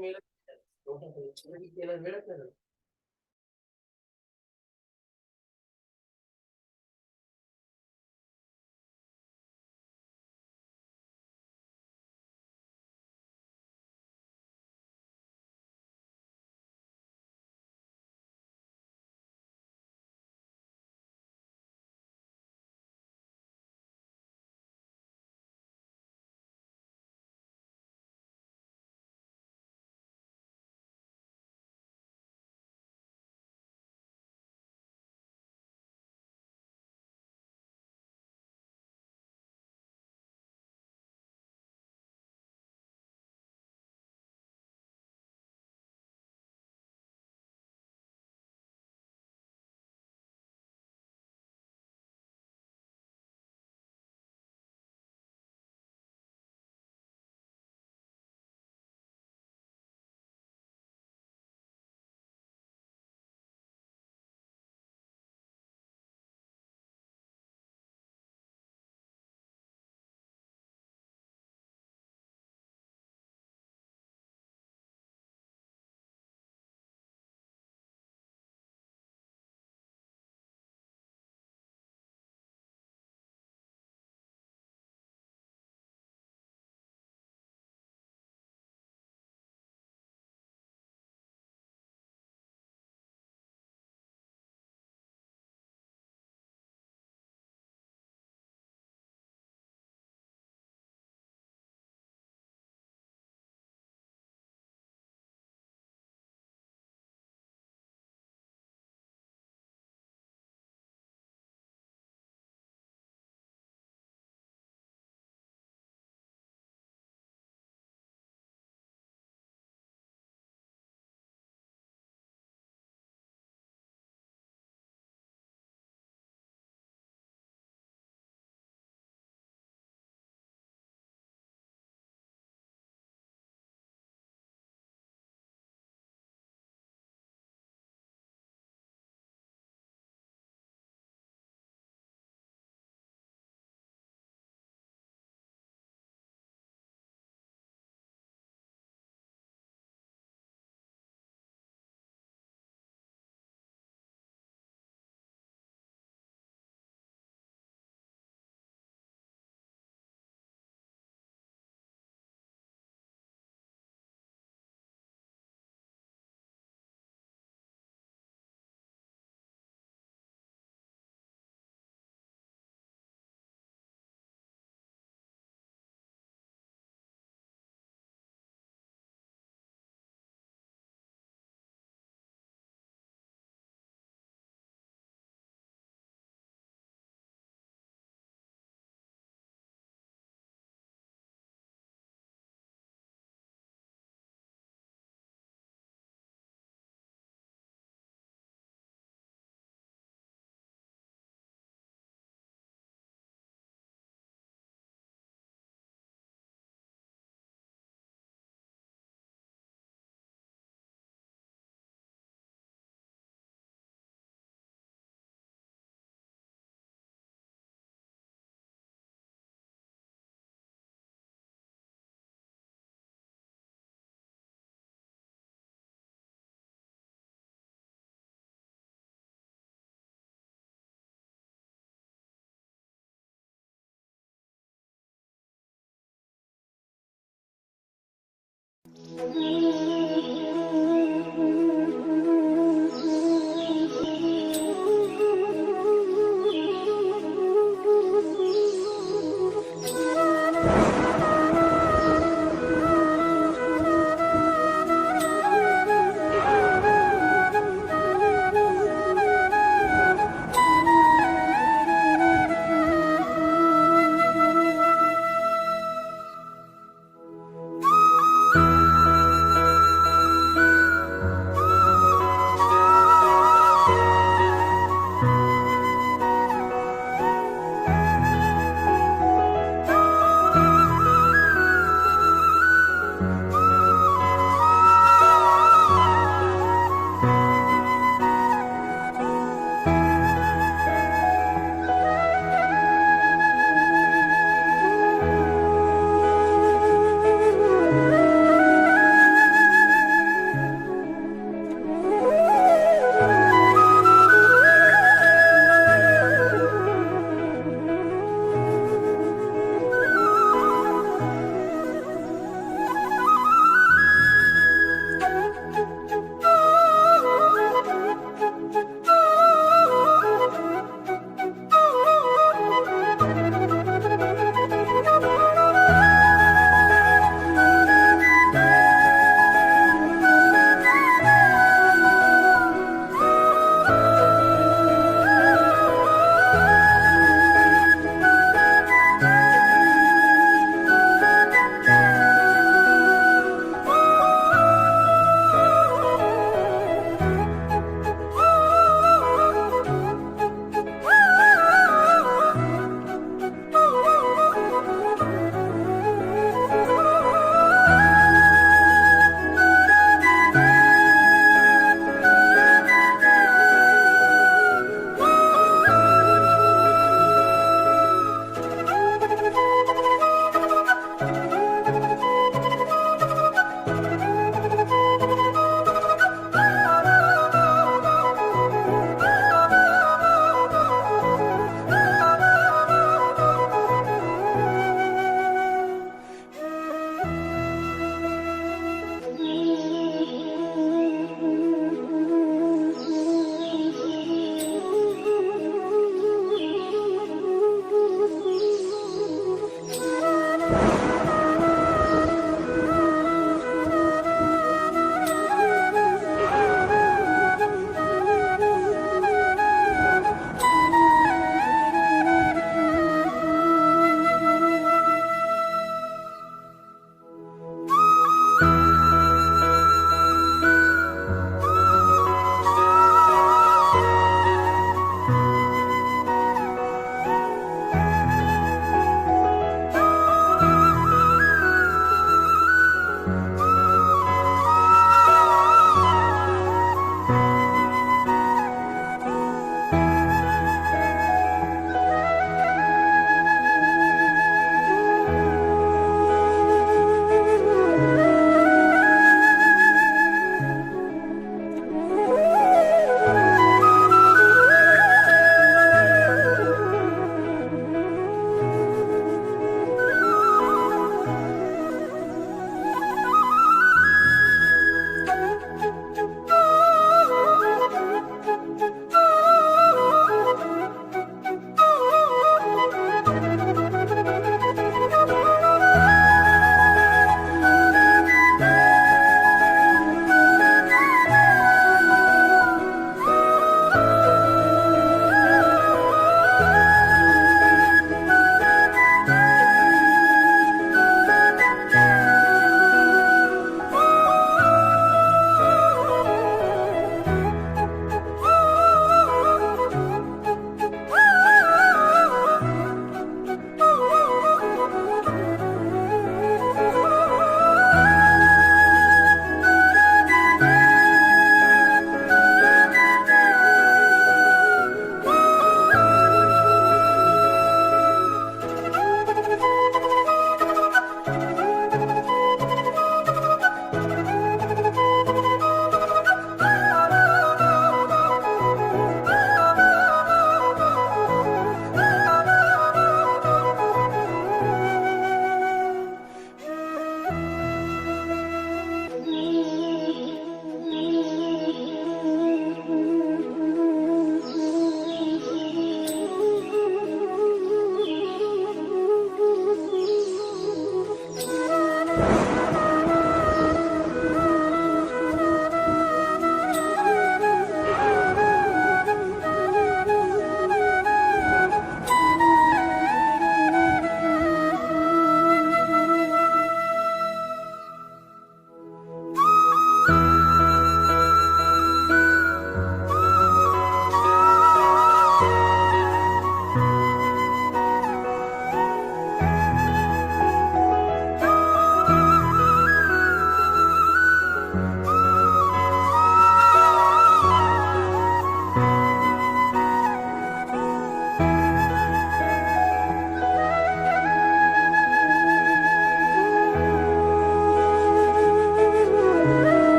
मिळत नाही.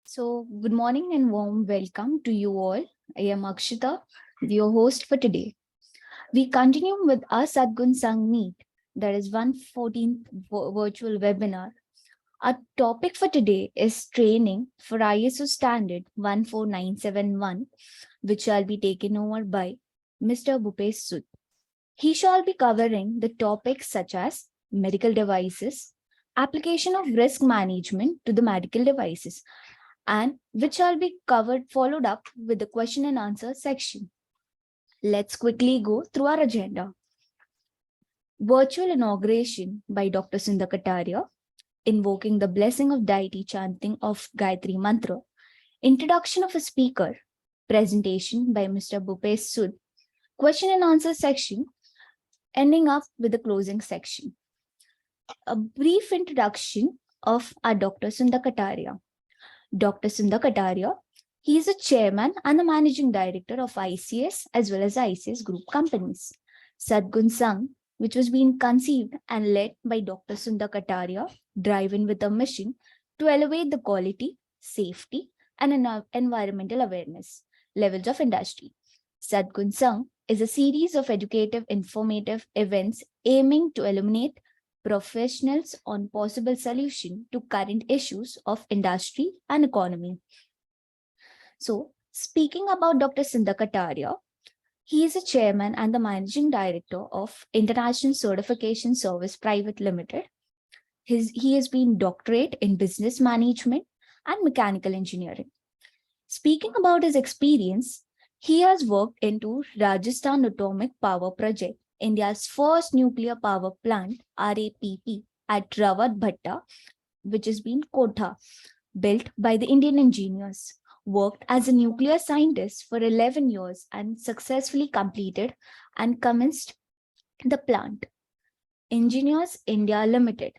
So, good morning and warm welcome to you all. I am Akshita, your host for today. We continue with our Sadgun Sang Meet, that is 114th virtual webinar. Our topic for today is training for ISO standard 14971, which shall be taken over by Mr. Bhupesh Sud. He shall be covering the topics such as medical devices, application of risk management to the medical devices, and which shall be covered followed up with the question and answer section. Let's quickly go through our agenda. Virtual inauguration by Dr. Sundar Kataria, invoking the blessing of deity chanting of Gayatri Mantra, introduction of a speaker, presentation by Mr. Bhupesh Sud, question and answer section, ending up with the closing section. A brief introduction of our Dr. Sundar Kataria. Dr. Sundar Kataria, he is a chairman and the managing director of ICS as well as ICS group companies. Sadgun Sang, which was being conceived and led by Dr. Sundar Kataria, driven with a mission to elevate the quality, safety, and environmental awareness levels of industry. Sadgun Sang is a series of educative, informative events aiming to illuminate professionals on possible solution to current issues of industry and economy. So, speaking about Dr. Sundar Kataria, he is a chairman and the managing director of International Certification Service Private Limited. He has been doctorate in business management and mechanical engineering. Speaking about his experience, he has worked into Rajasthan Atomic Power Project, India's first nuclear power plant, RAPP, at Rawat Bhatta, which has been Kotha, built by the Indian engineers. Worked as a nuclear scientist for 11 years and successfully completed and commenced the plant. Engineers India Limited,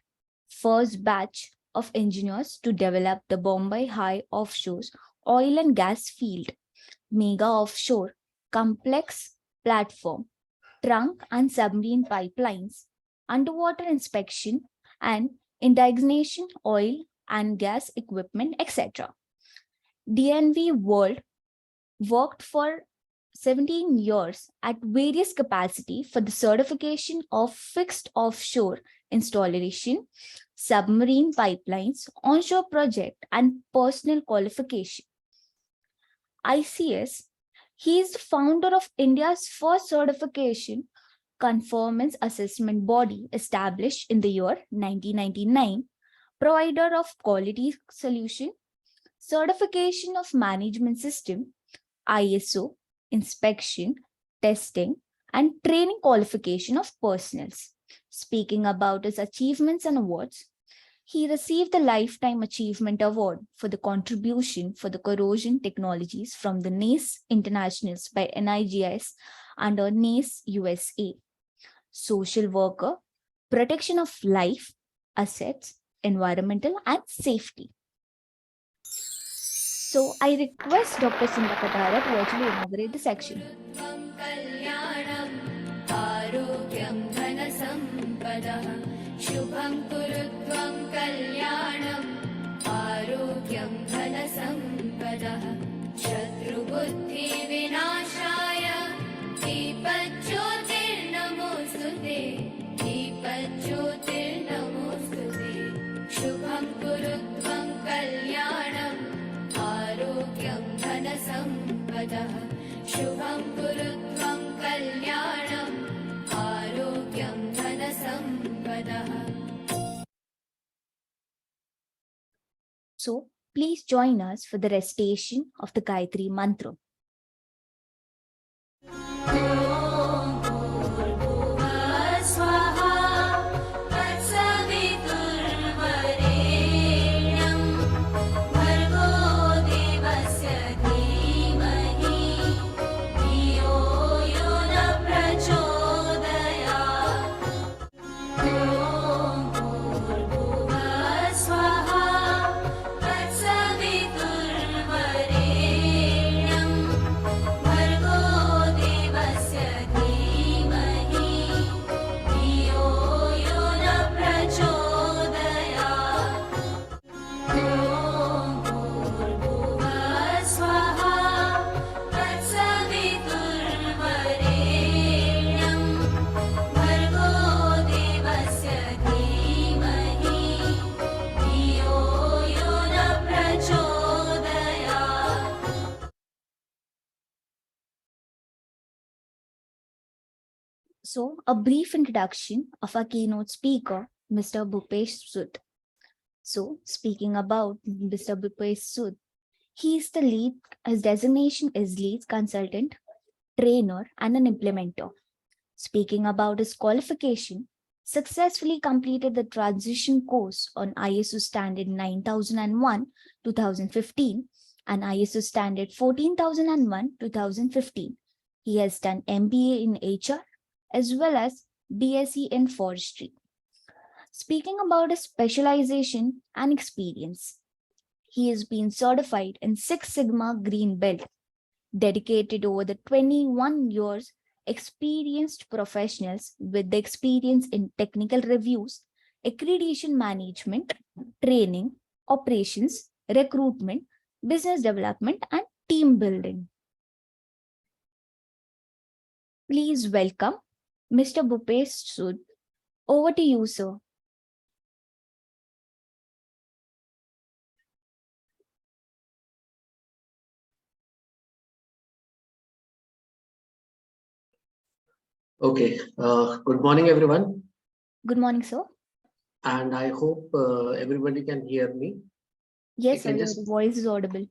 first batch of engineers to develop the Bombay High Offshore Oil and Gas Field, mega offshore, complex platform, trunk and submarine pipelines, underwater inspection and indigenation oil and gas equipment, etc. DNV World worked for 17 years at various capacity for the certification of fixed offshore installation, submarine pipelines, onshore project, and personal qualification. ICS, he is the founder of India's first certification conformance assessment body established in the year 1999, provider of quality solution, certification of management system, ISO, inspection, testing, and training qualification of personnels. Speaking about his achievements and awards, he received the Lifetime Achievement Award for the contribution for the corrosion technologies from the NACE Internationals by NIGIS under NACE USA. Social worker, protection of life, assets, environmental, and safety. So I request Dr. Sundar Kataria to actually inaugurate the section. शुभं कुरुत्वं कल्याणम् आरोग्यं धनसम्पदः शत्रुबुद्धिविनाशाय दीपज्योतिर्नमोऽस्तुते दीपज्योतिर्नमोऽस्तुते शुभं कुरुत्वं कल्याणम् आरोग्यं धनसम्पदः शुभं कुरुत्वं कल्याणम् आरोग्यं धनसम्पदः. So please join us for the recitation of the Gayatri Mantra. So, a brief introduction of our keynote speaker, Mr. Bhupesh Sood. So, speaking about Mr. Bhupesh Sood, he is the lead, his designation is lead consultant, trainer, and an implementer. Speaking about his qualification, successfully completed the transition course on ISO standard 9001 2015 and ISO standard 14001 2015. He has done MBA in HR as well as BSc in forestry. Speaking about his specialization and experience, he has been certified in Six Sigma Green Belt, dedicated over the 21 years experienced professionals with the experience in technical reviews, accreditation management, training, operations, recruitment, business development, and team building. Please welcome Mr. Bhupesh Sood. Over to you, sir. Okay. Good morning, everyone. Good morning, sir. And I hope everybody can hear me. Yes, You sir, can your just- voice is audible.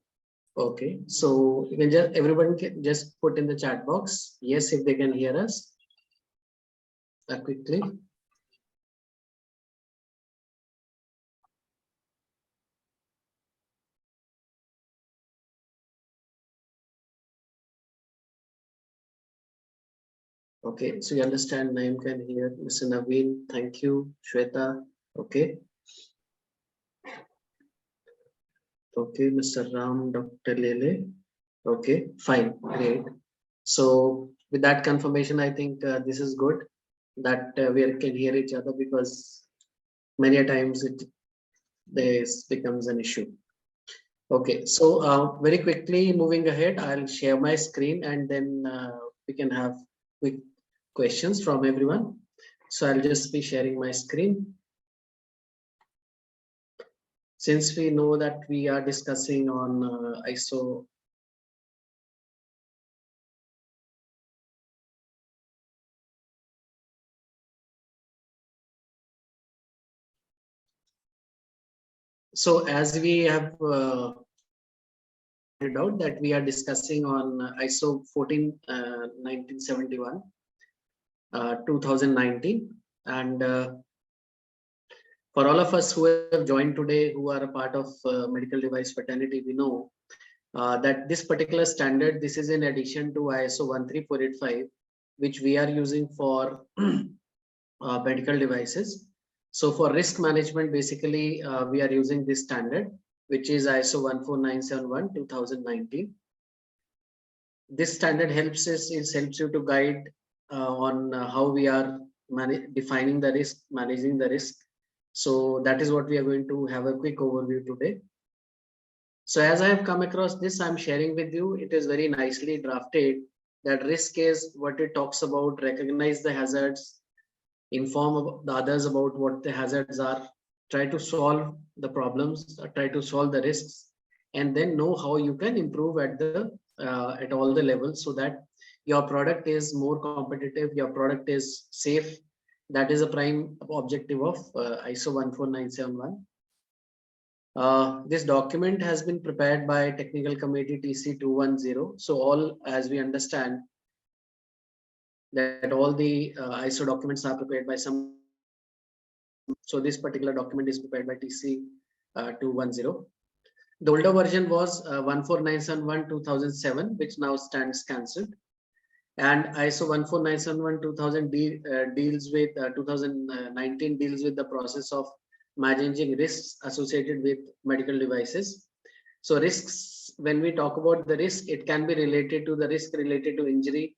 Okay. So you can just everybody can just put in the chat box. Yes, if they can hear us. Quickly. Okay, so you understand, Naim can hear, Mr. Naveen, thank you, Shweta, okay. Okay, Mr. Ram, Dr. Lele, okay, fine, great. So with that confirmation, I think this is good that we can hear each other, because many a times this becomes an issue. Okay, so very quickly moving ahead, I'll share my screen and then we can have quick questions from everyone. So I'll just be sharing my screen. Since we know that we are discussing on ISO. So as we have pointed out that we are discussing on ISO 1971 2019, and for all of us who have joined today, who are a part of medical device fraternity, we know that this particular standard, this is in addition to ISO 13485, which we are using for medical devices. So for risk management, basically, we are using this standard, which is ISO 14971 2019. This standard helps us, it helps you to guide on how we are defining the risk, managing the risk. So that is what we are going to have a quick overview today. So as I have come across this, I'm sharing with you, it is very nicely drafted that risk is what it talks about, recognize the hazards, inform the others about what the hazards are, try to solve the problems, try to solve the risks, and then know how you can improve at all the levels so that your product is more competitive, your product is safe. That is a prime objective of ISO 14971. This document has been prepared by Technical Committee TC 210. So all, as we understand, that all the ISO documents are prepared by some. So this particular document is prepared by TC 210. The older version was 14971 2007, which now stands cancelled. And ISO 14971 2000 deals with 2019 deals with the process of managing risks associated with medical devices. So risks, when we talk about the risk, it can be related to the risk related to injury,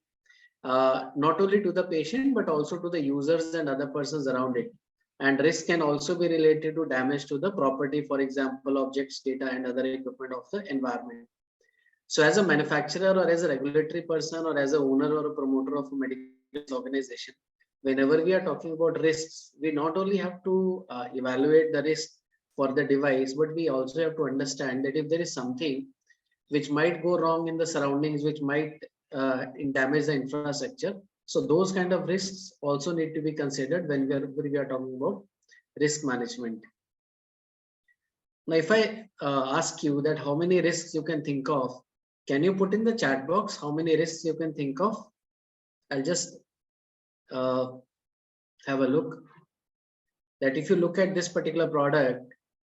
not only to the patient, but also to the users and other persons around it. And risk can also be related to damage to the property, for example, objects, data, and other equipment of the environment. So as a manufacturer or as a regulatory person or as a owner or a promoter of a medical organization, whenever we are talking about risks, we not only have to evaluate the risk for the device, but we also have to understand that if there is something which might go wrong in the surroundings, which might damage the infrastructure, So those kind of risks also need to be considered when we are talking about risk management. Now, if I ask you that how many risks you can think of, can you put in the chat box how many risks you can think of? I'll just have a look. That if you look at this particular product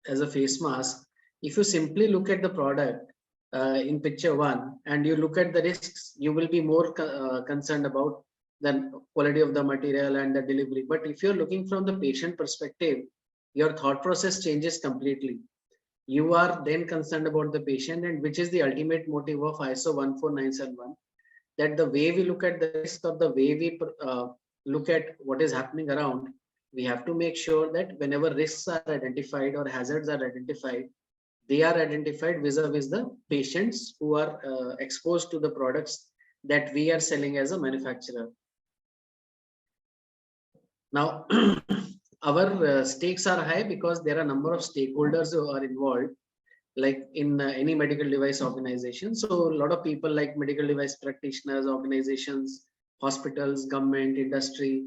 as a face mask, if you simply look at the product in picture 1 and you look at the risks, you will be more concerned about the quality of the material and the delivery. But if you're looking from the patient perspective, your thought process changes completely. You are then concerned about the patient, and which is the ultimate motive of ISO 14971, that the way we look at the risk or the way we look at what is happening around, we have to make sure that whenever risks are identified or hazards are identified, they are identified vis-a-vis the patients who are exposed to the products that we are selling as a manufacturer. Now, our stakes are high because there are a number of stakeholders who are involved, like in any medical device organization. So a lot of people like medical device practitioners, organizations, hospitals, government, industry,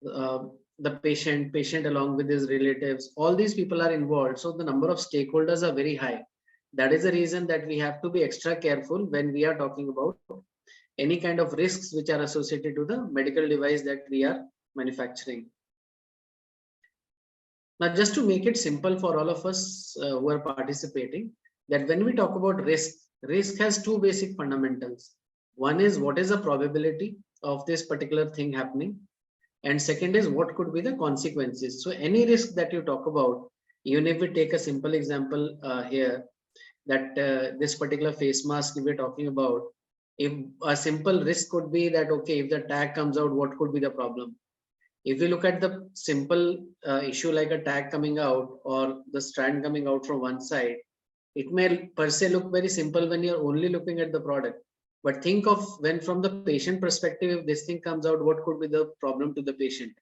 the patient along with his relatives, all these people are involved. So the number of stakeholders are very high. That is the reason that we have to be extra careful when we are talking about any kind of risks which are associated to the medical device that we are manufacturing. Now, just to make it simple for all of us who are participating, that when we talk about risk has two basic fundamentals. One is what is the probability of this particular thing happening, and second is what could be the consequences. So any risk that you talk about, even if we take a simple example here, that this particular face mask we're talking about, if a simple risk could be that, okay, if the tag comes out, what could be the problem? If we look at the simple issue like a tag coming out or the strand coming out from one side, it may per se look very simple when you're only looking at the product. But think of when from the patient perspective, if this thing comes out, what could be the problem to the patient?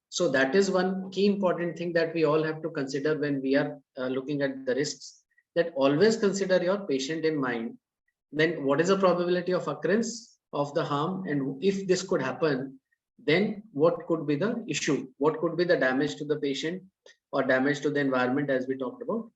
So that is one key important thing that we all have to consider when we are looking at the risks, that always consider your patient in mind. Then what is the probability of occurrence of the harm? And if this could happen, then what could be the issue? What could be the damage to the patient or damage to the environment, as we talked about?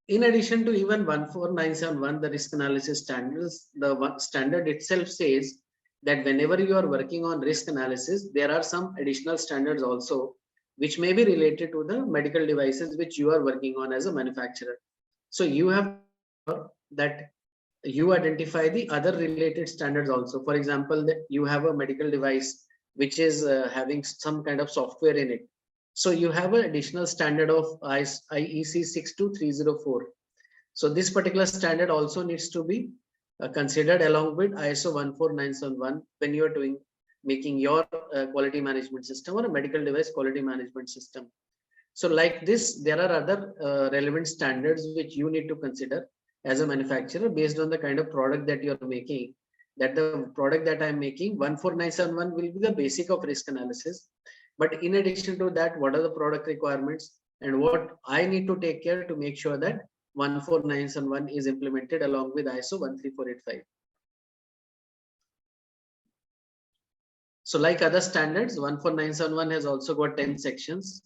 In addition to even 14971, the risk analysis standards, the standard itself says that whenever you are working on risk analysis, there are some additional standards also, which may be related to the medical devices which you are working on as a manufacturer. So you have that you identify the other related standards also. For example, that you have a medical device which is having some kind of software in it. So you have an additional standard of IEC 62304. So this particular standard also needs to be considered along with ISO 14971 when you are making your quality management system or a medical device quality management system. So like this, there are other relevant standards which you need to consider as a manufacturer based on the kind of product that you're making. That the product that I'm making, 14971 will be the basic of risk analysis. But in addition to that, what are the product requirements and what I need to take care to make sure that 14971 is implemented along with ISO 13485. So like other standards, 14971 has also got 10 sections.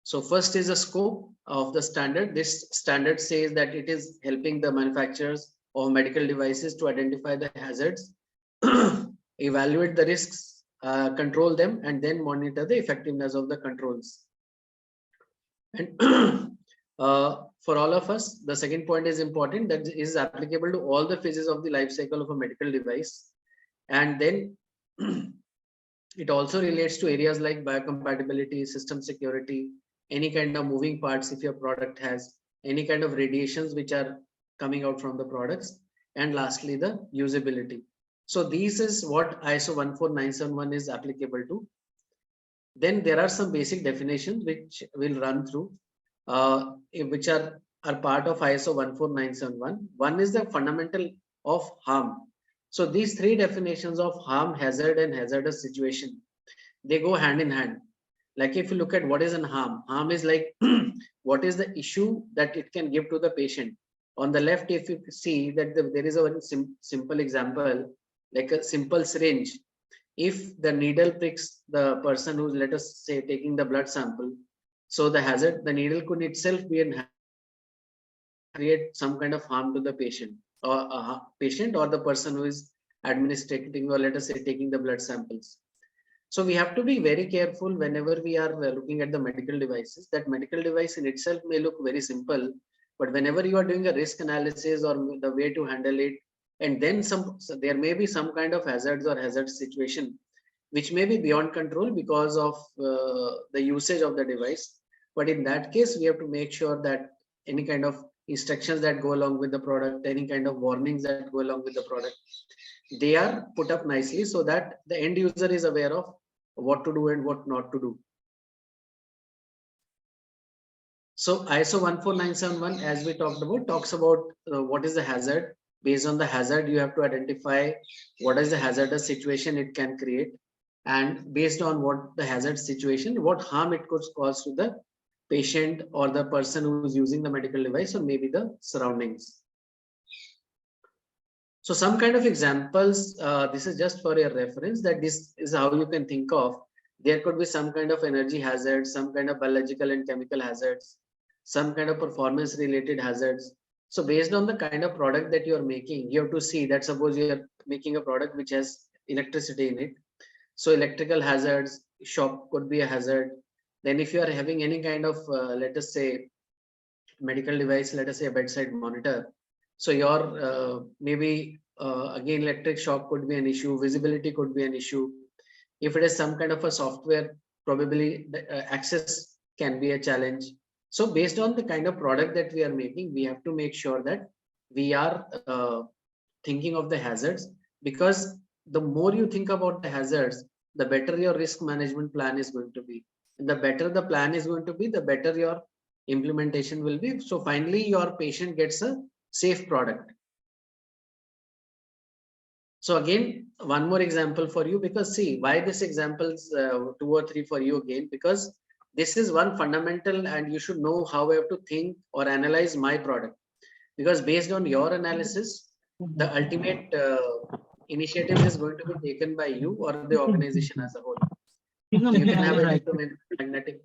So first is the scope of the standard. This standard says that it is helping the manufacturers of medical devices to identify the hazards, evaluate the risks, control them, and then monitor the effectiveness of the controls. And for all of us, the second point is important, that is applicable to all the phases of the life cycle of a medical device. And then it also relates to areas like biocompatibility, system security, any kind of moving parts if your product has, any kind of radiations which are coming out from the products, and lastly the usability. So this is what ISO 14971 is applicable to. Then there are some basic definitions which we'll run through, which are part of ISO 14971. One is the fundamental of harm. So these three definitions of harm, hazard, and hazardous situation, they go hand in hand. Like if you look at what is an harm, harm is like what is the issue that it can give to the patient. On the left, if you see that there is a very simple example, like a simple syringe. If the needle pricks the person who's, let us say, taking the blood sample, so the needle could itself be an create some kind of harm to the patient or the person who is administrating, or let us say taking the blood samples. So we have to be very careful whenever we are looking at the medical devices. That medical device in itself may look very simple, but whenever you are doing a risk analysis or the way to handle it, and then there may be some kind of hazards or hazard situation which may be beyond control because of the usage of the device. But in that case, we have to make sure that any kind of instructions that go along with the product, any kind of warnings that go along with the product, they are put up nicely so that the end user is aware of what to do and what not to do. So ISO 14971, as we talked about, talks about what is the hazard. Based on the hazard, you have to identify what is the hazardous situation it can create, and based on what the hazard situation, what harm it could cause to the patient or the person who is using the medical device, or maybe the surroundings. So some kind of examples, this is just for your reference, that this is how you can think of. There could be some kind of energy hazards, some kind of biological and chemical hazards, some kind of performance related hazards. So based on the kind of product that you are making, you have to see that suppose you are making a product which has electricity in it. So electrical hazards, shock could be a hazard. Then if you are having any kind of, let us say, medical device, let us say a bedside monitor. So your maybe again electric shock could be an issue, visibility could be an issue. If it is some kind of a software, probably the access can be a challenge. So based on the kind of product that we are making, we have to make sure that we are thinking of the hazards, because the more you think about the hazards, the better your risk management plan is going to be. And the better the plan is going to be, the better your implementation will be. So finally, your patient gets a safe product. So again, one more example for you, because see why this examples 2 or 3 for you again, because this is one fundamental and you should know how I have to think or analyze my product, because based on your analysis, the ultimate initiative is going to be taken by you or the organization as a whole. So you can have an electromagnetic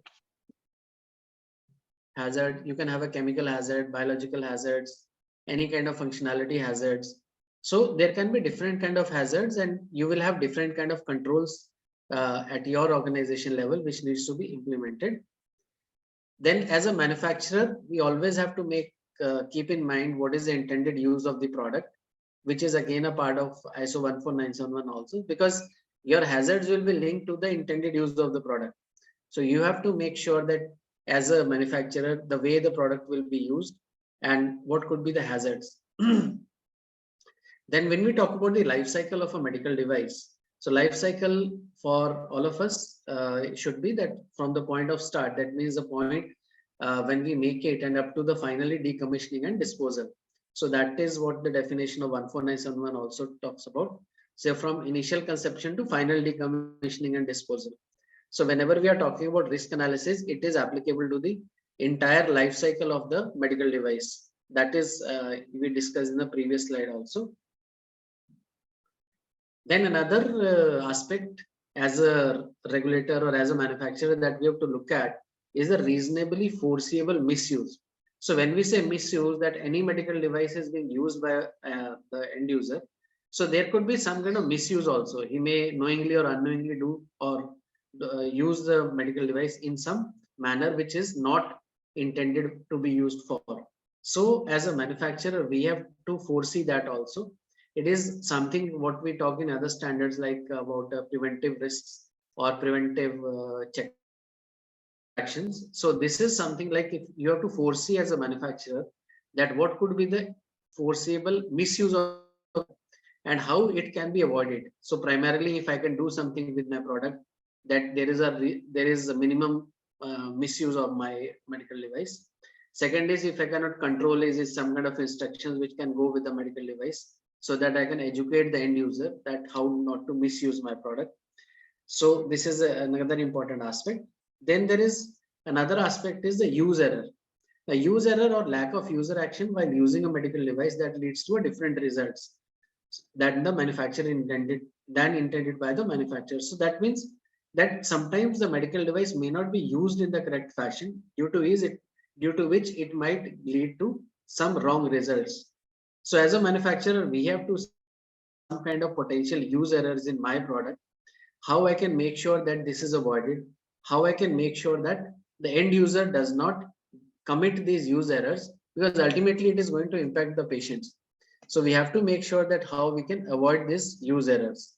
hazard, you can have a chemical hazard, biological hazards, any kind of functionality hazards. So there can be different kind of hazards, and you will have different kind of controls at your organization level, which needs to be implemented. Then as a manufacturer, we always have to keep in mind what is the intended use of the product, which is again a part of ISO 14971 also, because your hazards will be linked to the intended use of the product. So you have to make sure that as a manufacturer, the way the product will be used and what could be the hazards. Then when we talk about the life cycle of a medical device, so life cycle for all of us should be that from the point of start, that means the point when we make it and up to the finally decommissioning and disposal. So that is what the definition of 14971 also talks about. So from initial conception to final decommissioning and disposal. So whenever we are talking about risk analysis, it is applicable to the entire life cycle of the medical device. That is we discussed in the previous slide also. Then another aspect as a regulator or as a manufacturer that we have to look at is a reasonably foreseeable misuse. So when we say misuse, that any medical device is being used by the end user, so there could be some kind of misuse also. He may knowingly or unknowingly do or use the medical device in some manner which is not intended to be used for. So as a manufacturer, we have to foresee that also. It is something what we talk in other standards like about preventive risks or preventive check actions. So this is something like if you have to foresee as a manufacturer that what could be the foreseeable misuse of and how it can be avoided. So primarily, if I can do something with my product, that there is a minimum misuse of my medical device. Second is if I cannot control is some kind of instructions which can go with the medical device, so that I can educate the end user that how not to misuse my product. So this is another important aspect. Then there is another aspect is the use error. a use error or lack of user action while using a medical device that leads to a different results than the manufacturer intended by the manufacturer. So that means that sometimes the medical device may not be used in the correct fashion due to which it might lead to some wrong results. So as a manufacturer, we have to some kind of potential use errors in my product, how I can make sure that this is avoided, how I can make sure that the end user does not commit these use errors, because ultimately it is going to impact the patients. So we have to make sure that how we can avoid these use errors.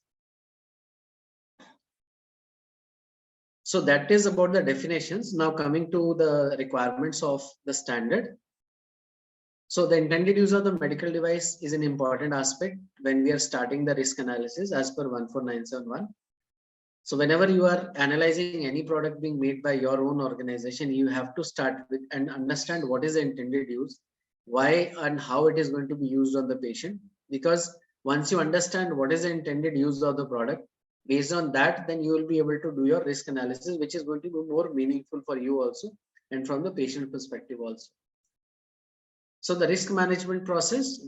So that is about the definitions. Now coming to the requirements of the standard. So the intended use of the medical device is an important aspect when we are starting the risk analysis as per 14971. So whenever you are analyzing any product being made by your own organization, you have to start with and understand what is the intended use, why and how it is going to be used on the patient. Because once you understand what is the intended use of the product, based on that, then you will be able to do your risk analysis, which is going to be more meaningful for you also and from the patient perspective also. So the risk management process,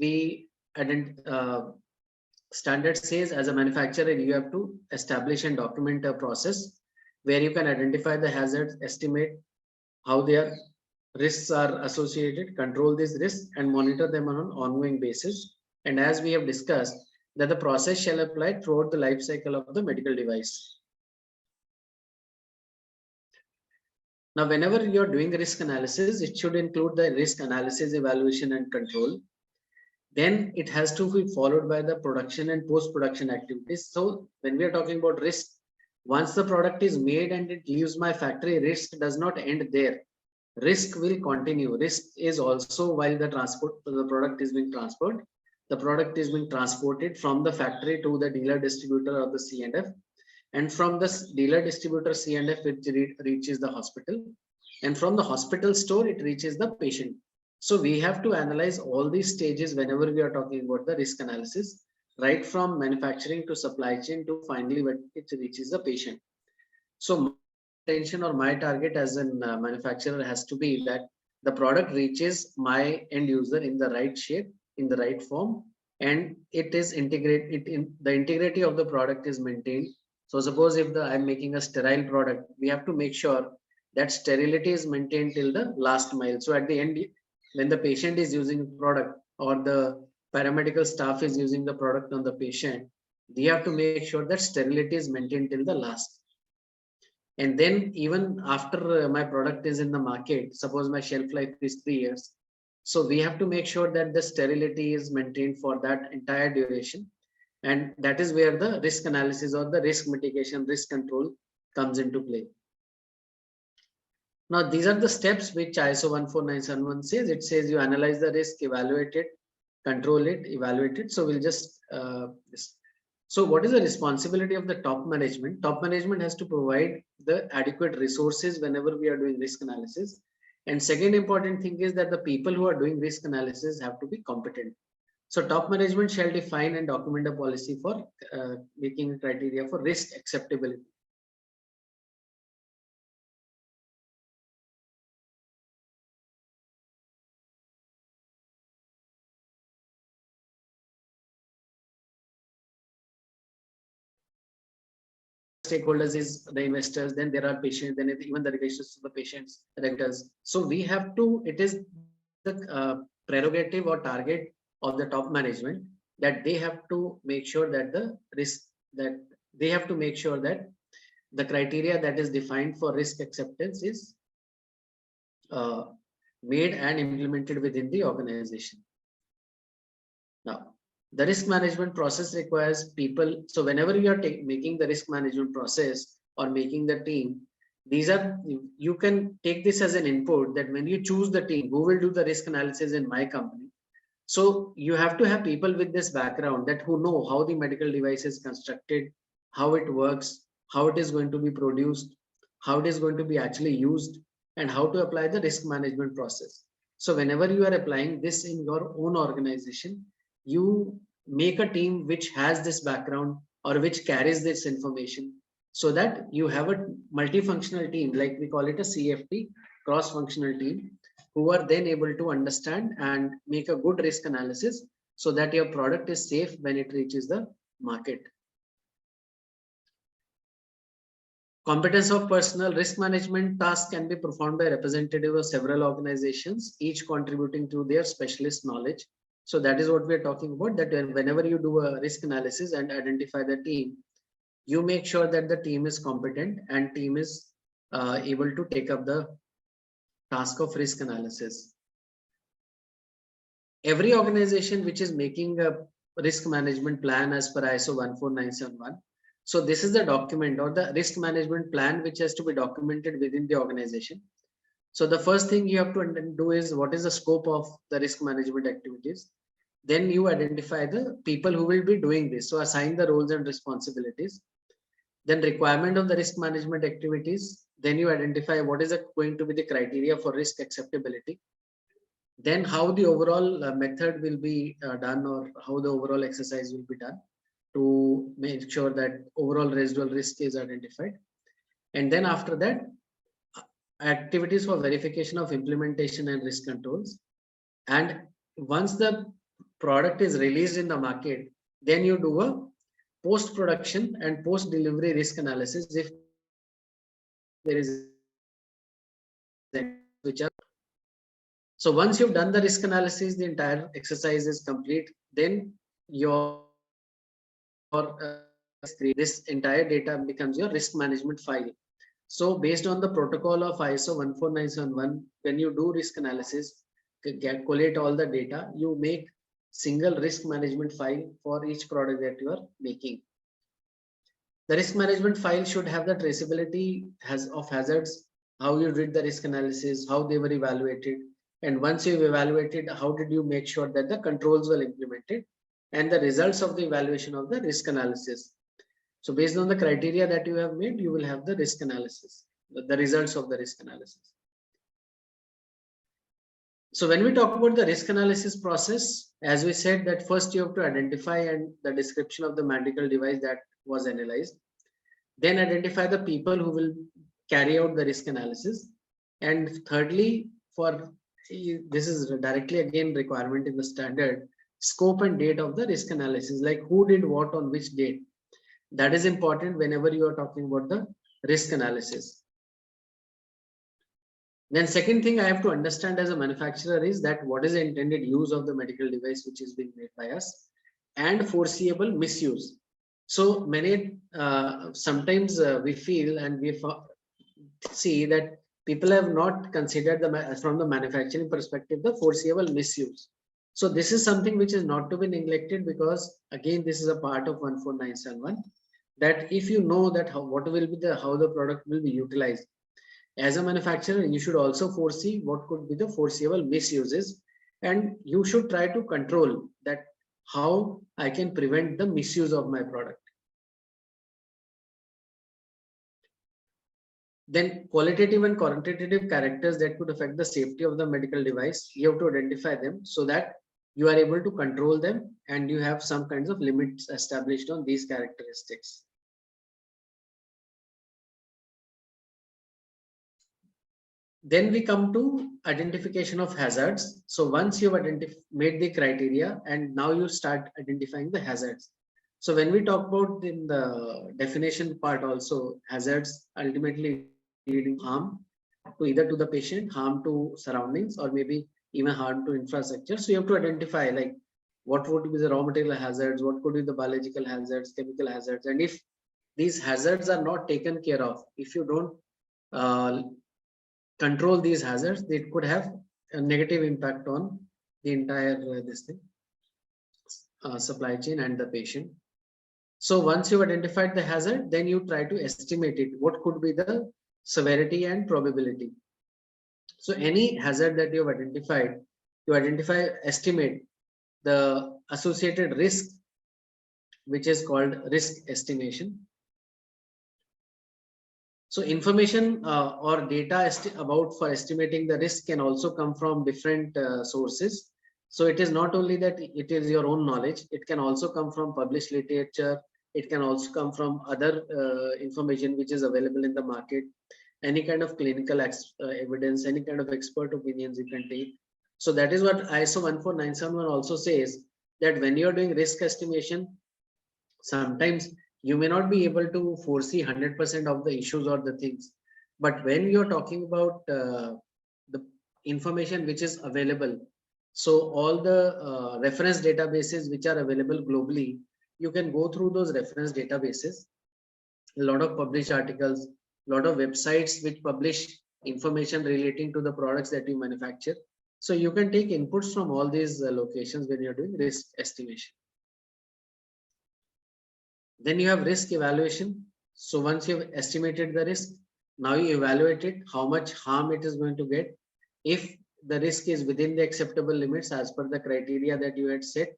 standard says as a manufacturer, you have to establish and document a process where you can identify the hazards, estimate how their risks are associated, control these risks, and monitor them on an ongoing basis. And as we have discussed, that the process shall apply throughout the life cycle of the medical device. Now, whenever you are doing risk analysis, it should include the risk analysis, evaluation, and control. Then it has to be followed by the production and post-production activities. So when we are talking about risk, once the product is made and it leaves my factory, risk does not end there. Risk will continue. Risk is also while the product is being transferred. The product is being transported from the factory to the dealer distributor or the C&F. And from the dealer distributor C&F, it reaches the hospital. And from the hospital store, it reaches the patient. So we have to analyze all these stages whenever we are talking about the risk analysis, right from manufacturing to supply chain to finally when it reaches the patient. So my intention or my target as a manufacturer has to be that the product reaches my end user in the right shape, in the right form, and it is integrated in the integrity of the product is maintained. So suppose if I'm making a sterile product, we have to make sure that sterility is maintained till the last mile. So at the end, when the patient is using the product or the paramedical staff is using the product on the patient, we have to make sure that sterility is maintained till the last. And then even after my product is in the market, suppose my shelf life is 3 years. So we have to make sure that the sterility is maintained for that entire duration. And that is where the risk analysis or the risk mitigation, risk control comes into play. Now, these are the steps which ISO 14971 says. It says you analyze the risk, evaluate it, control it, evaluate it. So we'll just, so what is the responsibility of the top management? Top management has to provide the adequate resources whenever we are doing risk analysis. And second important thing is that the people who are doing risk analysis have to be competent. So top management shall define and document a policy for making a criteria for risk acceptability. Stakeholders is the investors, then there are patients, then even the relations to the patients, regulators. So we have to, it is the prerogative or target of the top management that they have to make sure that the risk, that they have to make sure that the criteria that is defined for risk acceptance is made and implemented within the organization. Now, the risk management process requires people. So whenever you are making the risk management process or making the team, these are, you can take this as an input that when you choose the team, who will do the risk analysis in my company. So you have to have people with this background that who know how the medical device is constructed, how it works, how it is going to be produced, how it is going to be actually used, and how to apply the risk management process. So whenever you are applying this in your own organization, you make a team which has this background or which carries this information, so that you have a multifunctional team, like we call it a CFT, cross-functional team, who are then able to understand and make a good risk analysis so that your product is safe when it reaches the market. Competence of personnel. Risk management tasks can be performed by representatives of several organizations, each contributing to their specialist knowledge. So that is what we are talking about, that whenever you do a risk analysis and identify the team, you make sure that the team is competent and team is able to take up the task of risk analysis. Every organization which is making a risk management plan as per ISO 14971. So this is the document or the risk management plan which has to be documented within the organization. So the first thing you have to do is what is the scope of the risk management activities. Then you identify the people who will be doing this. So assign the roles and responsibilities. Then requirement of the risk management activities. Then you identify what is going to be the criteria for risk acceptability. Then how the overall method will be done, or how the overall exercise will be done to make sure that overall residual risk is identified. And then after that, activities for verification of implementation and risk controls. And once the product is released in the market, then you do a post-production and post-delivery risk analysis if there is which are. So once you've done the risk analysis, the entire exercise is complete. Then your this entire data becomes your risk management file. So based on the protocol of ISO 14971, when you do risk analysis, collate all the data, you make single risk management file for each product that you are making. The risk management file should have the traceability of hazards, how you did the risk analysis, how they were evaluated, and once you've evaluated, how did you make sure that the controls were implemented, and the results of the evaluation of the risk analysis. So based on the criteria that you have made, you will have the risk analysis, the results of the risk analysis. So when we talk about the risk analysis process, as we said that first you have to identify and the description of the medical device that was analyzed, then identify the people who will carry out the risk analysis. And thirdly, for this is directly again requirement in the standard, scope and date of the risk analysis, like who did what on which date. That is important whenever you are talking about the risk analysis. Then second thing I have to understand as a manufacturer is that what is the intended use of the medical device which is being made by us, and foreseeable misuse. So many sometimes we feel and we see that people have not considered from the manufacturing perspective the foreseeable misuse. So this is something which is not to be neglected, because again this is a part of 14971, that if you know that how the product will be utilized, as a manufacturer you should also foresee what could be the foreseeable misuses, and you should try to control that how I can prevent the misuse of my product. Then qualitative and quantitative characters that could affect the safety of the medical device, you have to identify them so that you are able to control them and you have some kinds of limits established on these characteristics. Then we come to identification of hazards. So once you've made the criteria and now you start identifying the hazards. So when we talk about in the definition part also, hazards ultimately leading harm to either to the patient, harm to surroundings, or maybe even harm to infrastructure. So you have to identify like what would be the raw material hazards, what could be the biological hazards, chemical hazards, and if these hazards are not taken care of, if you don't control these hazards, it could have a negative impact on the entire supply chain and the patient. So once you've identified the hazard, then you try to estimate it. What could be the severity and probability? So any hazard that you have identified, you estimate the associated risk, which is called risk estimation. So information or data for estimating the risk can also come from different sources. So it is not only that it is your own knowledge, it can also come from published literature. It can also come from other information which is available in the market. any kind of clinical evidence, any kind of expert opinions you can take. So that is what ISO 14971 also says, that when you're doing risk estimation, sometimes you may not be able to foresee 100% of the issues or the things. But when you're talking about the information which is available, so all the reference databases which are available globally, you can go through those reference databases. A lot of published articles, a lot of websites which publish information relating to the products that you manufacture. So you can take inputs from all these locations when you're doing risk estimation. Then you have risk evaluation. So once you've estimated the risk, now you evaluate it, how much harm it is going to get. If the risk is within the acceptable limits as per the criteria that you had set,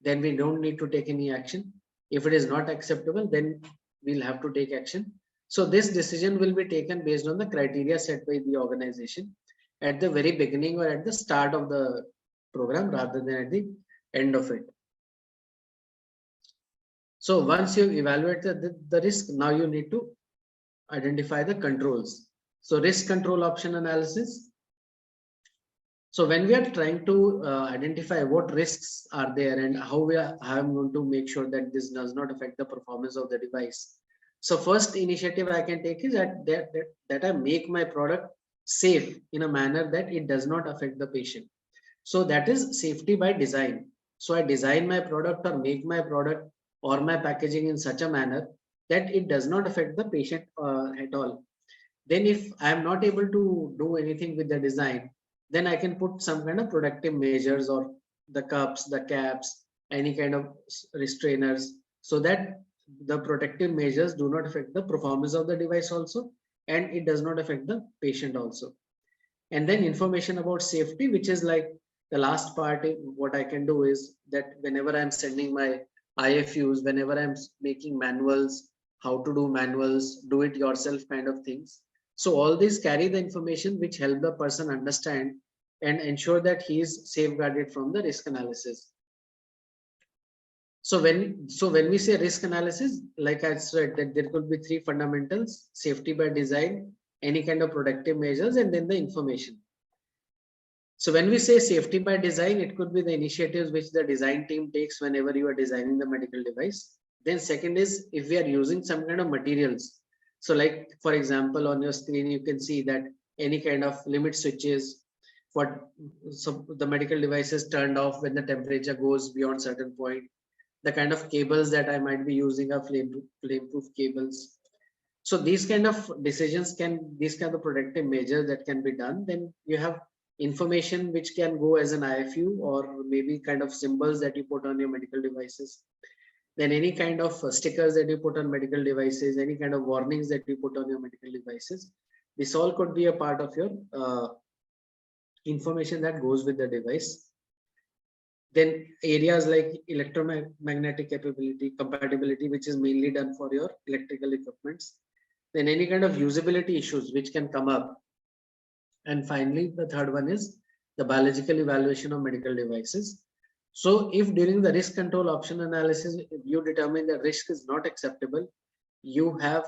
then we don't need to take any action. If it is not acceptable, then we'll have to take action. So this decision will be taken based on the criteria set by the organization at the very beginning or at the start of the program rather than at the end of it. So once you evaluate the risk, now you need to identify the controls. So risk control option analysis. So when we are trying to identify what risks are there and how I'm going to make sure that this does not affect the performance of the device. So first initiative I can take is that I make my product safe in a manner that it does not affect the patient. So that is safety by design. So I design my product or make my product or my packaging in such a manner that it does not affect the patient at all. Then if I am not able to do anything with the design, then I can put some kind of protective measures or the cups, the caps, any kind of restrainers, so that the protective measures do not affect the performance of the device also, and it does not affect the patient also. And then information about safety, which is like the last part. What I can do is that whenever I'm sending my IFUs, whenever I'm making manuals, how to do manuals, do it yourself kind of things. So all these carry the information which help the person understand and ensure that he is safeguarded from the risk analysis. So when we say risk analysis, like I said, that there could be three fundamentals: safety by design, any kind of protective measures, and then the information. So when we say safety by design, it could be the initiatives which the design team takes whenever you are designing the medical device. Then second is if we are using some kind of materials. So like, for example, on your screen, you can see that any kind of limit switches, so the medical device is turned off when the temperature goes beyond certain point. The kind of cables that I might be using are flame-proof cables. So these kind of decisions these kind of protective measures that can be done. Then you have information which can go as an IFU or maybe kind of symbols that you put on your medical devices. Then any kind of stickers that you put on medical devices, any kind of warnings that you put on your medical devices. This all could be a part of your information that goes with the device. Then areas like electromagnetic compatibility, which is mainly done for your electrical equipments. Then any kind of usability issues which can come up. And finally, the third one is the biological evaluation of medical devices. So if during the risk control option analysis, if you determine that risk is not acceptable, you have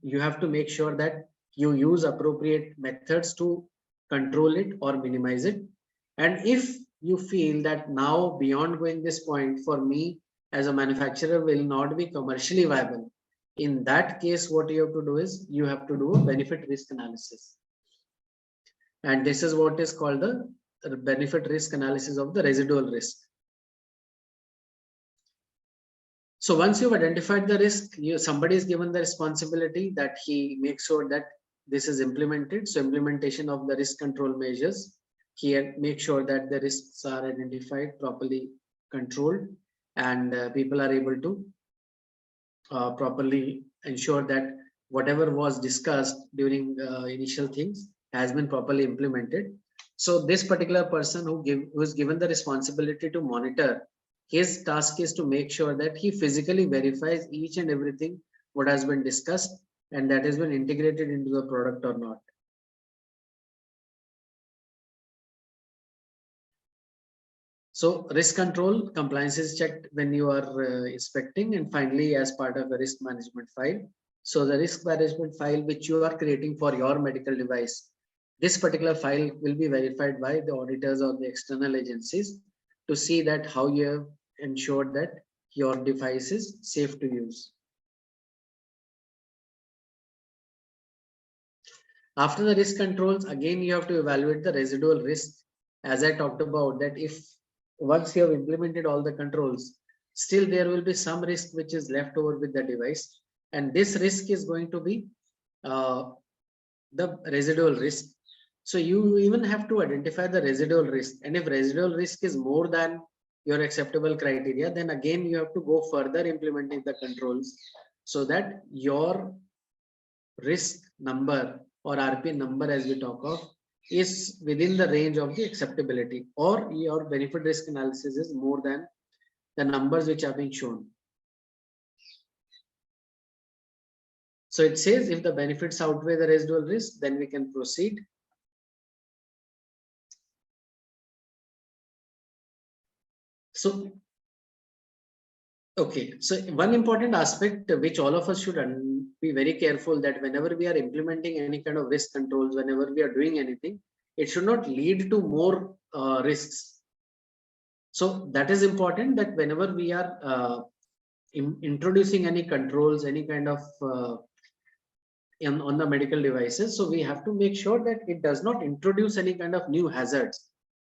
you have to make sure that you use appropriate methods to control it or minimize it. And if you feel that now beyond going this point, for me as a manufacturer will not be commercially viable, in that case, what you have to do is you have to do a benefit risk analysis. And this is what is called the benefit risk analysis of the residual risk. So once you've identified the risk, somebody is given the responsibility that he makes sure that this is implemented. So implementation of the risk control measures, he makes sure that the risks are identified, properly controlled, and people are able to properly ensure that whatever was discussed during initial things has been properly implemented. So this particular person who is given the responsibility to monitor, his task is to make sure that he physically verifies each and everything what has been discussed and that has been integrated into the product or not. So risk control compliance is checked when you are inspecting, and finally as part of the risk management file. So the risk management file which you are creating for your medical device, this particular file will be verified by the auditors or the external agencies to see that how you have ensured that your device is safe to use. After the risk controls, again, you have to evaluate the residual risk. As I talked about, that if once you have implemented all the controls, still there will be some risk which is left over with the device. And this risk is going to be the residual risk. So you even have to identify the residual risk. And if residual risk is more than your acceptable criteria, then again, you have to go further implementing the controls so that your risk number or RP number, as we talk of, is within the range of the acceptability, or your benefit risk analysis is more than the numbers which are being shown. So it says if the benefits outweigh the residual risk, then we can proceed. So, okay, so one important aspect which all of us should be very careful, that whenever we are implementing any kind of risk controls, whenever we are doing anything, it should not lead to more risks. So that is important, that whenever we are introducing any controls, any kind of on the medical devices, so we have to make sure that it does not introduce any kind of new hazards.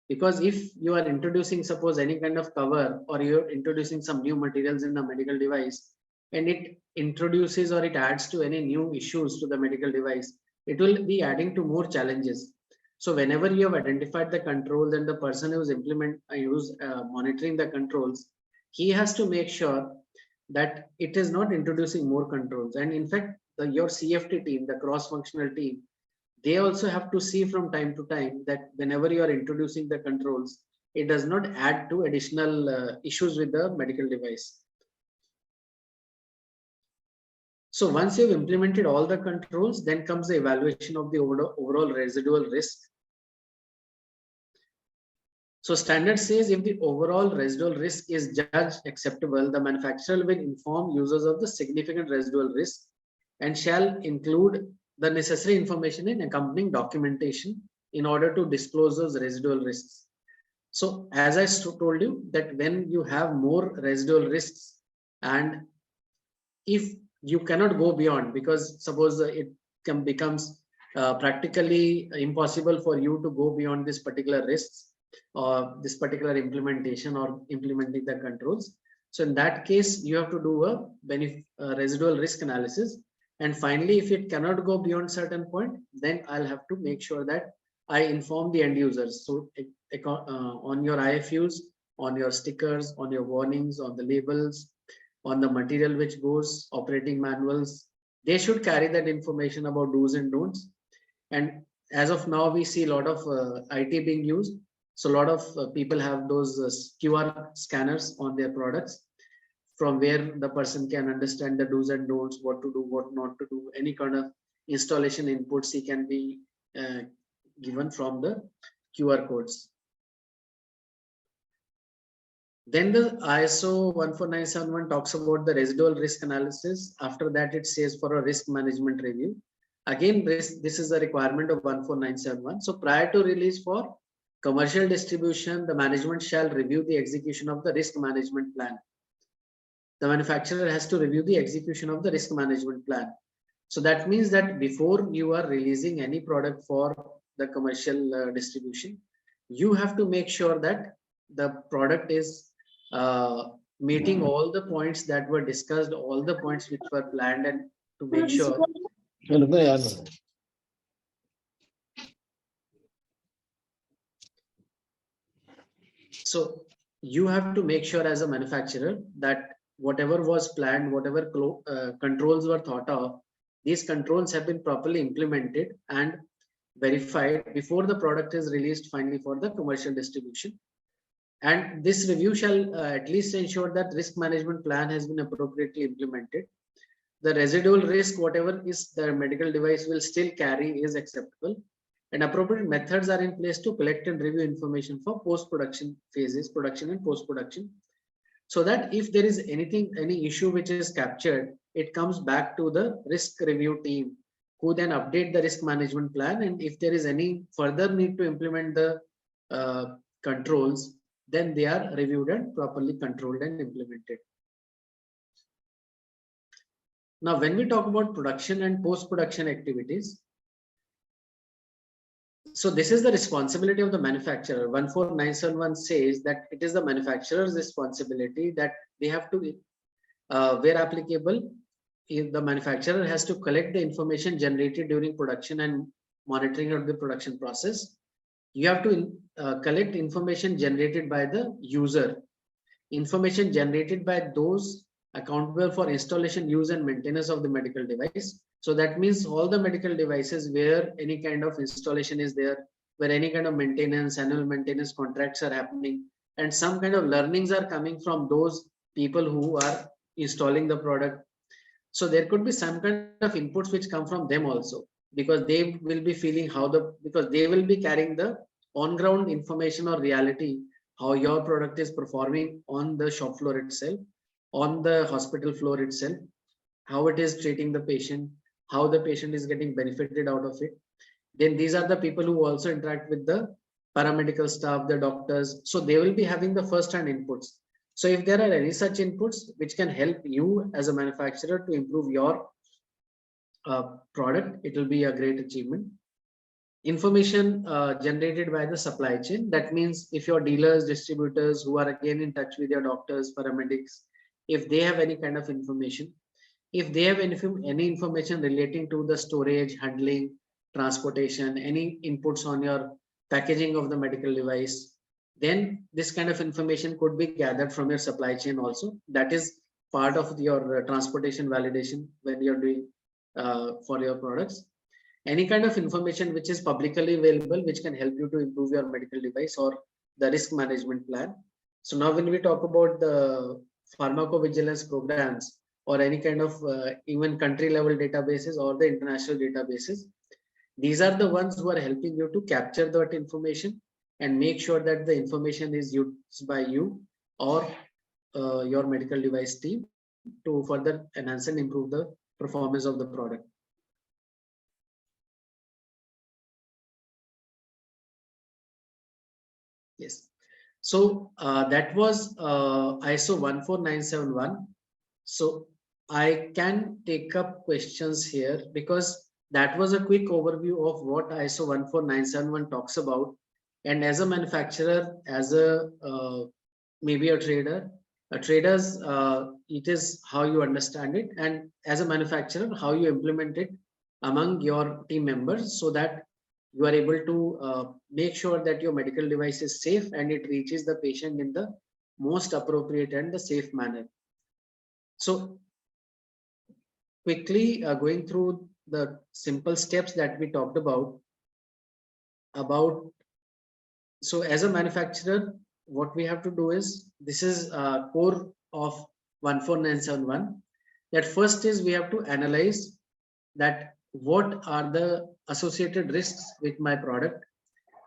Because if you are introducing, suppose, any kind of cover, or you're introducing some new materials in the medical device, and it introduces or it adds to any new issues to the medical device, it will be adding to more challenges. So whenever you have identified the controls, and the person who's monitoring the controls, he has to make sure that it is not introducing more controls. And in fact, your CFT team, the cross-functional team, they also have to see from time to time that whenever you are introducing the controls, it does not add to additional issues with the medical device. So once you've implemented all the controls, then comes the evaluation of the overall residual risk. So standard says if the overall residual risk is judged acceptable, the manufacturer will inform users of the significant residual risk and shall include the necessary information in accompanying documentation in order to disclose those residual risks. So as I told you, that when you have more residual risks, and if you cannot go beyond, because suppose it becomes practically impossible for you to go beyond this particular risks or this particular implementation or implementing the controls. So in that case, you have to do a residual risk analysis. And finally, if it cannot go beyond certain point, then I'll have to make sure that I inform the end users. So on your IFUs, on your stickers, on your warnings, on the labels, on the material which goes, operating manuals, they should carry that information about do's and don'ts. And as of now, we see a lot of IT being used. So a lot of people have those QR scanners on their products, from where the person can understand the do's and don'ts, what to do, what not to do. Any kind of installation inputs he can be given from the QR codes. Then the ISO 14971 talks about the residual risk analysis. After that, it says for a risk management review. Again, this is a requirement of 14971. So prior to release for commercial distribution, the management shall review the execution of the risk management plan. The manufacturer has to review the execution of the risk management plan. So that means that before you are releasing any product for the commercial distribution, you have to make sure that the product is meeting all the points that were discussed, all the points which were planned, and to make sure. So you have to make sure as a manufacturer that whatever was planned, whatever controls were thought of, these controls have been properly implemented and verified before the product is released finally for the commercial distribution. And this review shall at least ensure that risk management plan has been appropriately implemented. The residual risk, whatever is the medical device will still carry, is acceptable, and appropriate methods are in place to collect and review information for post-production phases, production and post-production. so that if there is any issue which is captured, it comes back to the risk review team, who then update the risk management plan. And if there is any further need to implement the controls, then they are reviewed and properly controlled and implemented. Now, when we talk about production and post-production activities, so this is the responsibility of the manufacturer. 14971 says that it is the manufacturer's responsibility that they have to, where applicable, if the manufacturer has to collect the information generated during production and monitoring of the production process. You have to collect information generated by the user, information generated by those accountable for installation, use and maintenance of the medical device. So that means all the medical devices where any kind of installation is there, where any kind of maintenance, annual maintenance contracts are happening, and some kind of learnings are coming from those people who are installing the product. So there could be some kind of inputs which come from them also, because they will be feeling because they will be carrying the on-ground information or reality, how your product is performing on the shop floor itself, on the hospital floor itself, how it is treating the patient, how the patient is getting benefited out of it. Then these are the people who also interact with the paramedical staff, the doctors. So they will be having the first-hand inputs. So if there are any such inputs which can help you as a manufacturer to improve your product, it will be a great achievement. Information generated by the supply chain. That means if your dealers, distributors who are again in touch with your doctors, paramedics, if they have any kind of information, if they have any information relating to the storage, handling, transportation, any inputs on your packaging of the medical device, then this kind of information could be gathered from your supply chain also. That is part of your transportation validation when you're doing for your products. Any kind of information which is publicly available, which can help you to improve your medical device or the risk management plan. So now when we talk about the pharmacovigilance programs or any kind of even country level databases or the international databases, these are the ones who are helping you to capture that information and make sure that the information is used by you or your medical device team to further enhance and improve the performance of the product. Yes. So that was ISO 14971. So I can take up questions here because that was a quick overview of what ISO 14971 talks about. And as a manufacturer, as a maybe a trader, traders, it is how you understand it, and as a manufacturer, how you implement it among your team members so that you are able to make sure that your medical device is safe and it reaches the patient in the most appropriate and the safe manner. So quickly going through the simple steps that we talked about. So as a manufacturer, what we have to do is, this is core of 14971, that first is we have to analyze that what are the associated risks with my product.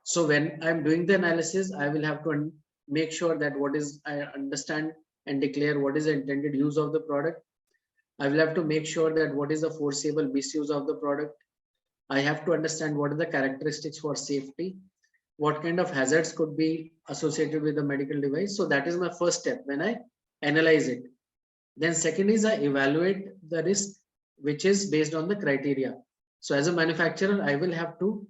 So when I'm doing the analysis, I will have to make sure that I understand and declare what is the intended use of the product. I will have to make sure that what is the foreseeable misuse of the product. I have to understand what are the characteristics for safety, what kind of hazards could be associated with the medical device. So that is my first step when I analyze it. Then second is I evaluate the risk, which is based on the criteria. So as a manufacturer, I will have to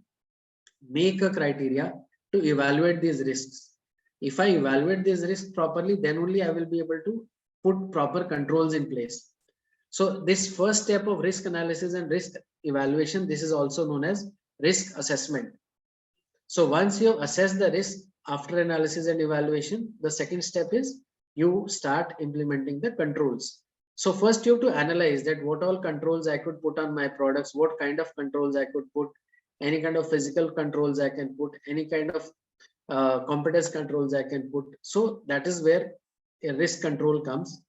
make a criteria to evaluate these risks. If I evaluate these risks properly, then only I will be able to put proper controls in place. So this first step of risk analysis and risk evaluation, this is also known as risk assessment. So once you assess the risk after analysis and evaluation, the second step is you start implementing the controls. So first you have to analyze that what all controls I could put on my products, what kind of controls I could put, any kind of physical controls I can put, any kind of competence controls I can put. So that is where a risk control comes.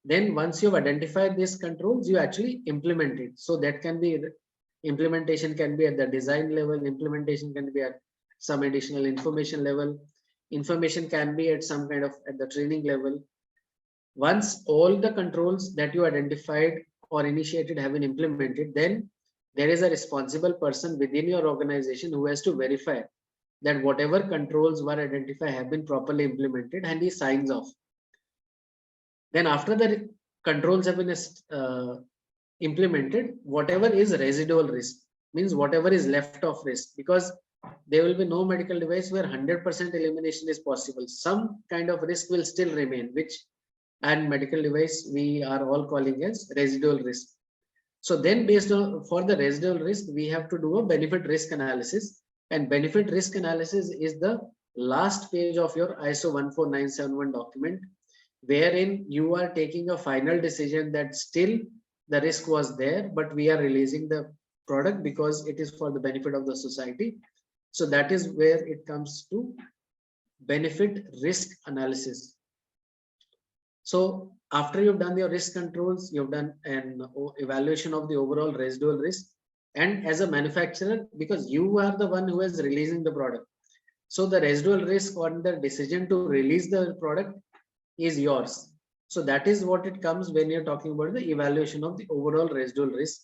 Then once you've identified these controls, you actually implement it. So that can be, implementation can be at the design level, implementation can be at some additional information level, information can be at some kind of at the training level. Once all the controls that you identified or initiated have been implemented, then there is a responsible person within your organization who has to verify that whatever controls were identified have been properly implemented, and he signs off. Then after the controls have been implemented, whatever is residual risk, means whatever is left of risk, because there will be no medical device where 100% elimination is possible. Some kind of risk will still remain, which and medical device we are all calling as residual risk. So then based on for the residual risk, we have to do a benefit risk analysis, and benefit risk analysis is the last page of your ISO 14971 document, wherein you are taking a final decision that still the risk was there, but we are releasing the product because it is for the benefit of the society. So that is where it comes to benefit risk analysis. So after you've done your risk controls, you've done an evaluation of the overall residual risk. And as a manufacturer, because you are the one who is releasing the product, so the residual risk on the decision to release the product is yours. So that is what it comes when you're talking about the evaluation of the overall residual risk.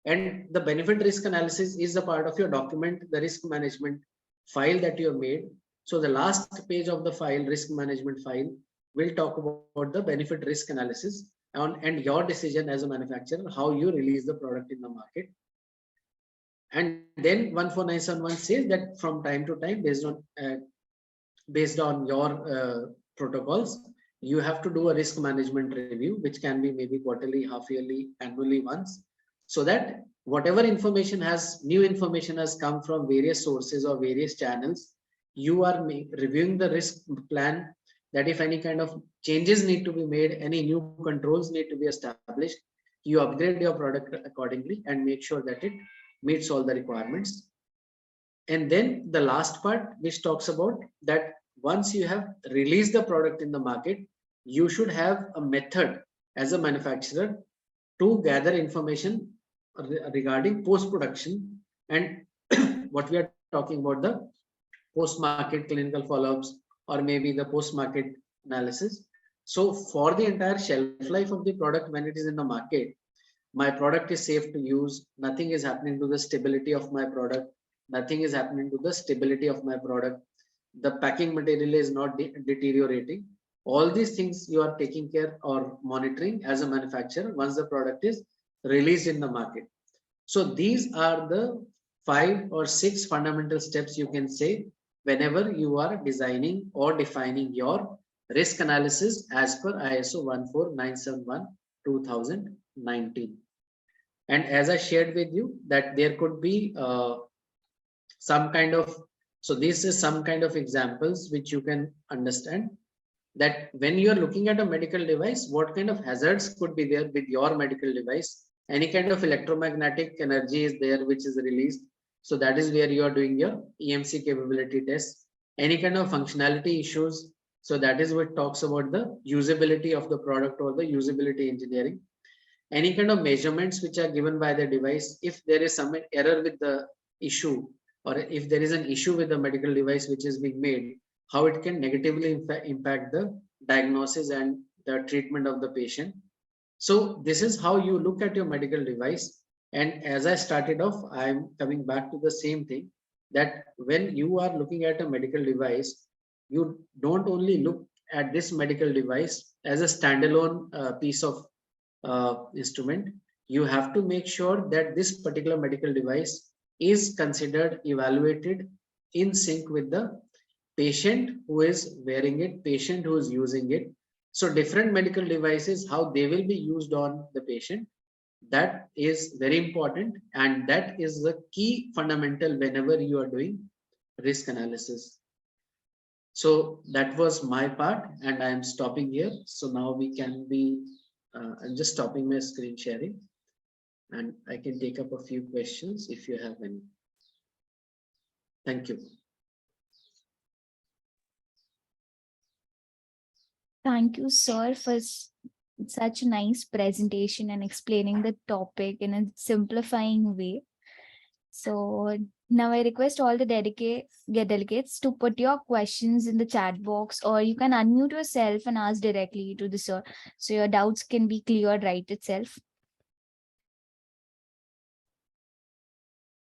And the benefit risk analysis is a part of your document, the risk management file that you have made. So the last page of the file, risk management file, will talk about the benefit risk analysis and your decision as a manufacturer, how you release the product in the market. And then 14971 says that from time to time, based on your protocols, you have to do a risk management review, which can be maybe quarterly, half yearly, annually once, so that whatever information new information has come from various sources or various channels, you are reviewing the risk plan, that if any kind of changes need to be made, any new controls need to be established, you upgrade your product accordingly and make sure that it meets all the requirements. And then the last part, which talks about that once you have released the product in the market, you should have a method as a manufacturer to gather information regarding post-production. And what we are talking about, the post-market clinical follow-ups, or maybe the post-market analysis. So for the entire shelf life of the product, when it is in the market, my product is safe to use, nothing is happening to the stability of my product, nothing is happening to the stability of my product, the packing material is not deteriorating. All these things you are taking care or monitoring as a manufacturer once the product is released in the market. So these are the 5 or 6 fundamental steps you can say whenever you are designing or defining your risk analysis as per ISO 14971-2019. And as I shared with you that there could be some kind of, so this is some kind of examples which you can understand that when you are looking at a medical device, what kind of hazards could be there with your medical device. Any kind of electromagnetic energy is there which is released. So that is where you are doing your EMC capability test. Any kind of functionality issues. So that is what talks about the usability of the product or the usability engineering. Any kind of measurements which are given by the device. If there is some error with the issue, or if there is an issue with the medical device which is being made, how it can negatively impact the diagnosis and the treatment of the patient. So this is how you look at your medical device. And as I started off, I'm coming back to the same thing, that when you are looking at a medical device, you don't only look at this medical device as a standalone piece of instrument. You have to make sure that this particular medical device is considered, evaluated in sync with the patient who is wearing it, patient who is using it. So different medical devices, how they will be used on the patient, that is very important, and that is the key fundamental whenever you are doing risk analysis. So that was my part, and I am stopping here. So now we can be, I'm just stopping my screen sharing, and I can take up a few questions if you have any. Thank you. Thank you, sir, for such a nice presentation and explaining the topic in a simplifying way. So now I request all the delegates to put your questions in the chat box, or you can unmute yourself and ask directly to the sir, so your doubts can be cleared right itself.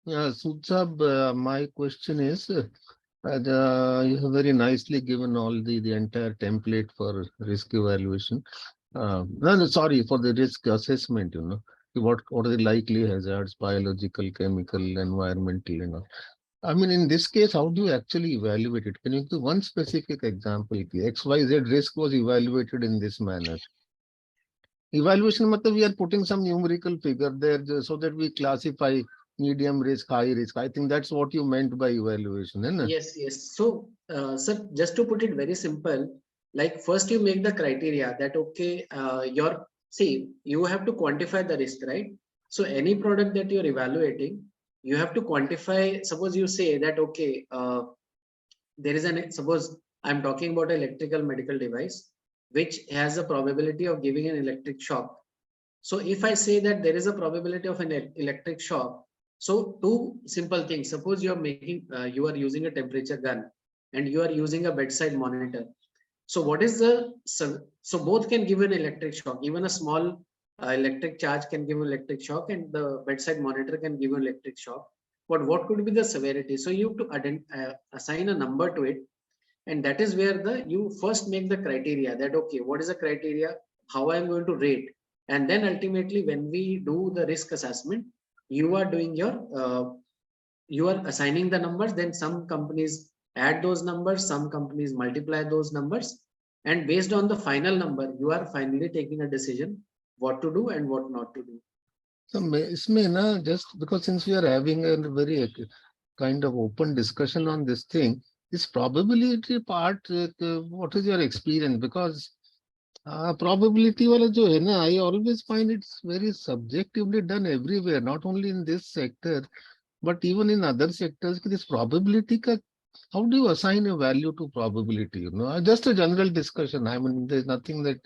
Yeah, Sudsab, my question is, you have very nicely given all the entire template for risk evaluation. No, sorry, for the risk assessment, what are the likely hazards, biological, chemical, environmental, I mean, in this case, how do you actually evaluate it? Can you give one specific example? XYZ risk was evaluated in this manner. Evaluation, matlab we are putting some numerical figure there so that we classify medium risk, high risk. I think that's what you meant by evaluation, isn't it? Yes, yes. So, sir, just to put it very simple, like first you make the criteria that, okay, you have to quantify the risk, right? So any product that you're evaluating, you have to quantify. Suppose you say that, okay, suppose I'm talking about an electrical medical device, which has a probability of giving an electric shock. So if I say that there is a probability of an electric shock, so two simple things. Suppose you are using a temperature gun and you are using a bedside monitor. So what is so both can give an electric shock. Even a small electric charge can give electric shock, and the bedside monitor can give an electric shock. But what could be the severity? So you have to assign a number to it, and that is where you first make the criteria that, okay, what is the criteria, how I'm going to rate, and then ultimately when we do the risk assessment, you are doing you are assigning the numbers. Then some companies add those numbers, some companies multiply those numbers, and based on the final number you are finally taking a decision what to do and what not to do. So, isme just because since we are having a very kind of open discussion on this thing, this probability part, what is your experience? Because probability wala jo hai na, I always find it's very subjectively done everywhere, not only in this sector, but even in other sectors. This probability ka, how do you assign a value to probability? Just a general discussion. I mean, there's nothing that,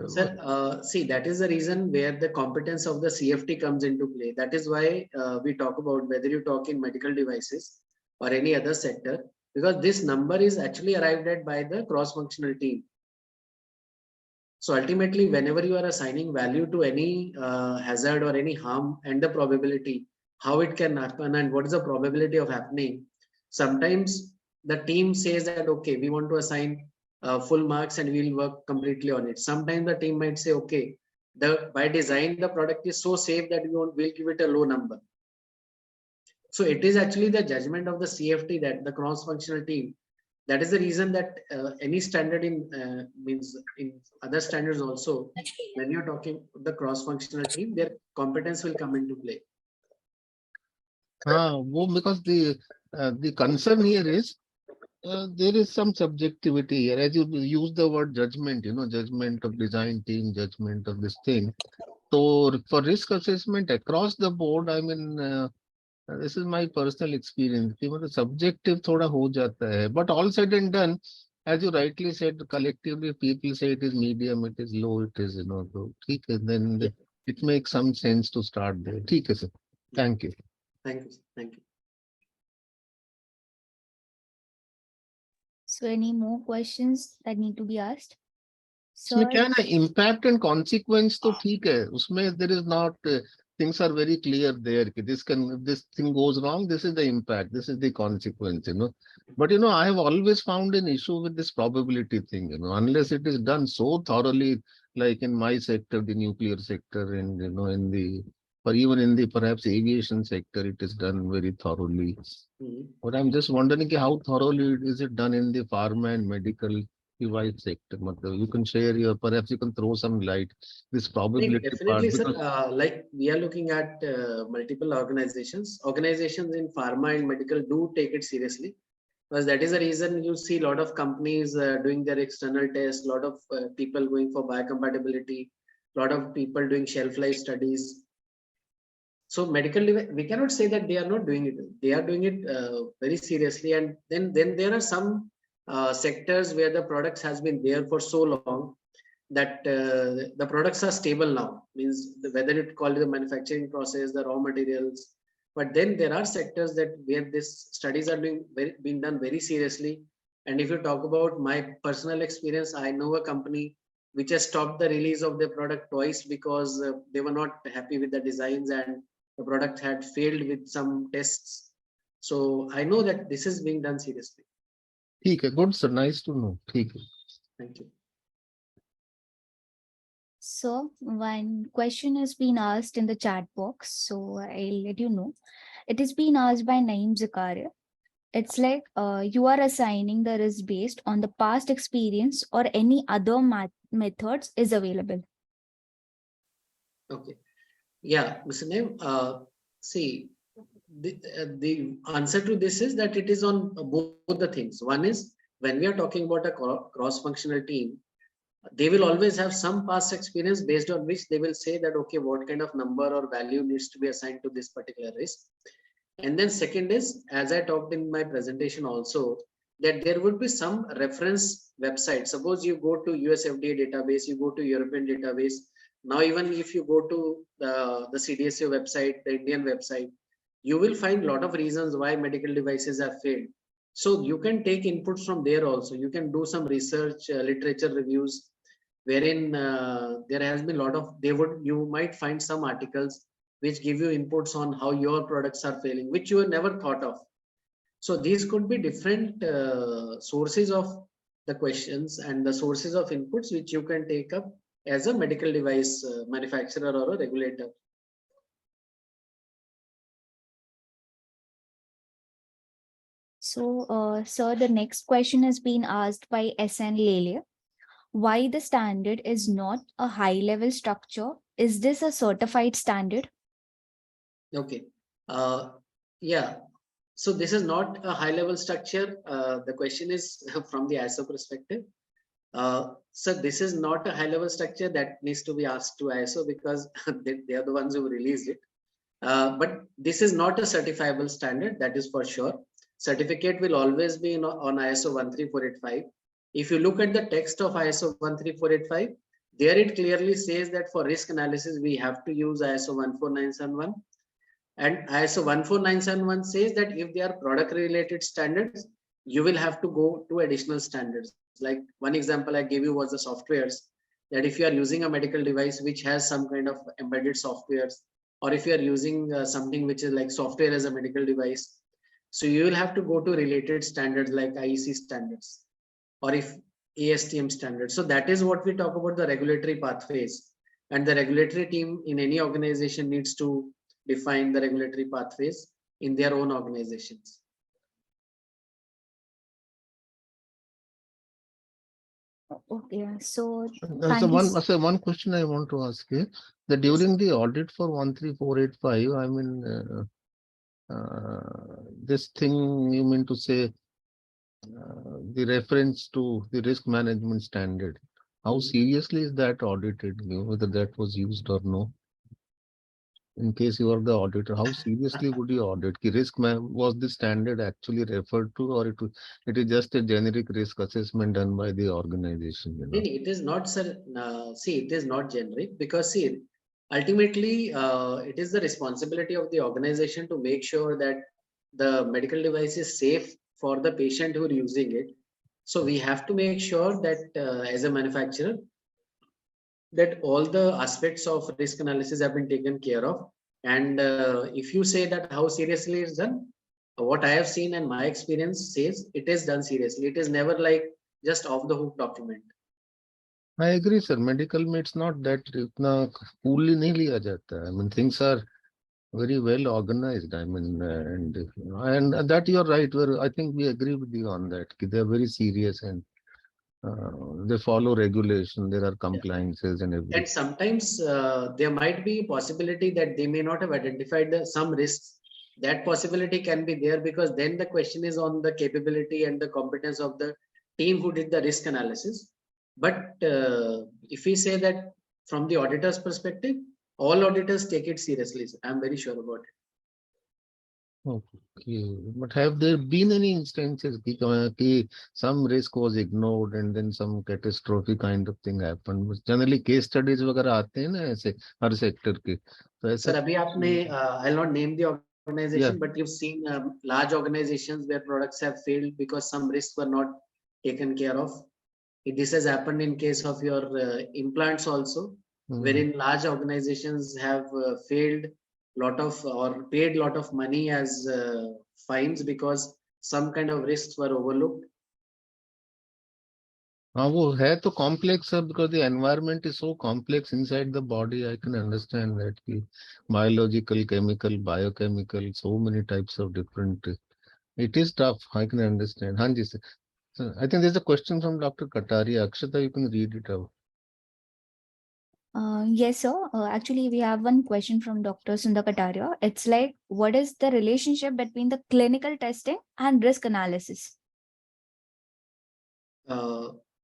Sir, see, that is the reason where the competence of the CFT comes into play. That is why we talk about whether you talk in medical devices or any other sector, because this number is actually arrived at by the cross-functional team. So ultimately, whenever you are assigning value to any hazard or any harm and the probability, how it can happen and what is the probability of happening, sometimes the team says that, okay, we want to assign full marks and we'll work completely on it. Sometimes the team might say, okay, by design, the product is so safe that we'll give it a low number. So it is actually the judgment of the CFT, that the cross-functional team. That is the reason that any standard means in other standards also, when you're talking the cross-functional team, their competence will come into play. Because the concern here is there is some subjectivity here. As you use the word judgment, judgment of design team, judgment of this thing. So for risk assessment across the board, I mean, this is my personal experience. Subjective thoda ho jata hai. But all said and done, as you rightly said, collectively people say it is medium, it is low, it is, so, then it makes some sense to start there. Sir. Thank you. Thank you. Thank you. So any more questions that need to be asked? इसमें क्या है ना, impact and consequence तो ठीक है, उसमें there is not things are very clear there. This thing goes wrong, this is the impact, this is the consequence, But I have always found an issue with this probability thing, unless it is done so thoroughly, like in my sector, the nuclear sector, and in the, or even in the perhaps aviation sector, it is done very thoroughly. But I'm just wondering how thoroughly is it done in the pharma and medical device sector? You can share perhaps you can throw some light this probability definitely, part. Sir. Like we are looking at multiple organizations. Organizations in pharma and medical do take it seriously, because that is the reason you see a lot of companies doing their external tests, a lot of people going for biocompatibility, a lot of people doing shelf life studies. So medical, we cannot say that they are not doing it. They are doing it very seriously. And then there are some sectors where the products has been there for so long that the products are stable now. Means whether it called the manufacturing process, the raw materials, But then there are sectors that where these studies are being done very seriously. And if you talk about my personal experience, I know a company which has stopped the release of their product twice because they were not happy with the designs and the product had failed with some tests. So I know that this is being done seriously. ठीक है, good sir, nice to know. ठीक है. Thank you. So one question has been asked in the chat box, so I'll let you know. It is being asked by Naeem Zakaria. It's like you are assigning the risk based on the past experience or any other methods is available. Okay. Yeah, Mr. Naeem, see, the answer to this is that it is on both the things. One is when we are talking about a cross-functional team, they will always have some past experience based on which they will say that, okay, what kind of number or value needs to be assigned to this particular risk. And then second is, as I talked in my presentation also, that there would be some reference website. Suppose you go to US FDA database, you go to European database. Now, even if you go to the CDSCO website, the Indian website, you will find a lot of reasons why medical devices have failed. So you can take inputs from there also. You can do some research, literature reviews, wherein there has been a lot of, you might find some articles which give you inputs on how your products are failing, which you have never thought of. So these could be different sources of the questions and the sources of inputs which you can take up as a medical device manufacturer or a regulator. So, sir, the next question has been asked by SN Lele. Why the standard is not a high-level structure? Is this a certified standard? Okay. Yeah. So this is not a high-level structure. The question is from the ISO perspective. So this is not a high-level structure that needs to be asked to ISO because they are the ones who released it. But this is not a certifiable standard, that is for sure. Certificate will always be on ISO 13485. If you look at the text of ISO 13485, there it clearly says that for risk analysis, we have to use ISO 14971. And ISO 14971 says that if they are product related standards, you will have to go to additional standards. Like one example I gave you was the softwares, that if you are using a medical device which has some kind of embedded softwares, or if you are using something which is like software as a medical device, so you will have to go to related standards like IEC standards, or if ASTM standards. So that is what we talk about, the regulatory pathways. And the regulatory team in any organization needs to define the regulatory pathways in their own organizations. Okay, so So one question I want to ask you, that during the audit for 13485, I mean, this thing you mean to say, the reference to the risk management standard, how seriously is that audited, whether that was used or no? In case you are the auditor, how seriously would you audit? Was the standard actually referred to, or it is just a generic risk assessment done by the organization? It is not, sir. See, it is not generic because see, ultimately, it is the responsibility of the organization to make sure that the medical device is safe for the patient who are using it. So we have to make sure that as a manufacturer, that all the aspects of risk analysis have been taken care of. And if you say that how seriously it's done, what I have seen and my experience says it is done seriously. It is never like just off the hook document. I agree, sir. Medical में it's not that इतना coolly नहीं लिया जाता. I mean, things are very well organized. I mean, and that you're right. Where I think we agree with you on that. They are very serious and they follow regulation. There are compliances and everything. And sometimes there might be a possibility that they may not have identified some risks. That possibility can be there because then the question is on the capability and the competence of the team who did the risk analysis. But if we say that from the auditor's perspective, all auditors take it seriously. I'm very sure about it. Okay, but have there been any instances some risk was ignored and then some catastrophic kind of thing happened? Generally, case studies वगैरह आते हैं ना ऐसे हर sector के. Sir, अभी आपने I'll not name the organization, but you've seen large organizations where products have failed because some risks were not taken care of. This has happened in case of your implants also, wherein large organizations have failed lot of or paid lot of money as fines because some kind of risks were overlooked. हाँ वो है तो complex है because the environment is so complex inside the body. I can understand that कि biological, chemical, biochemical, so many types of different. It is tough. I can understand. हाँ जी sir. So I think there's a question from Dr. Kataria. Akshata, you can read it out. Yes, sir. Actually, we have one question from Dr. Sundar Kataria. It's like, what is the relationship between the clinical testing and risk analysis?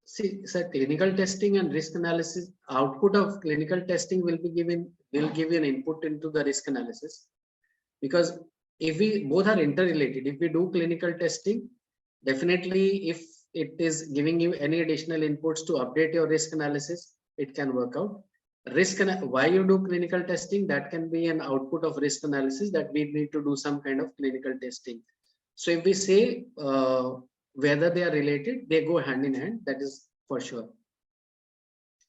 See, sir, clinical testing and risk analysis, output of clinical testing will give you an input into the risk analysis. Because if we both are interrelated, if we do clinical testing, definitely if it is giving you any additional inputs to update your risk analysis, it can work out. Why you do clinical testing, that can be an output of risk analysis that we need to do some kind of clinical testing. So if we say whether they are related, they go hand in hand, that is for sure.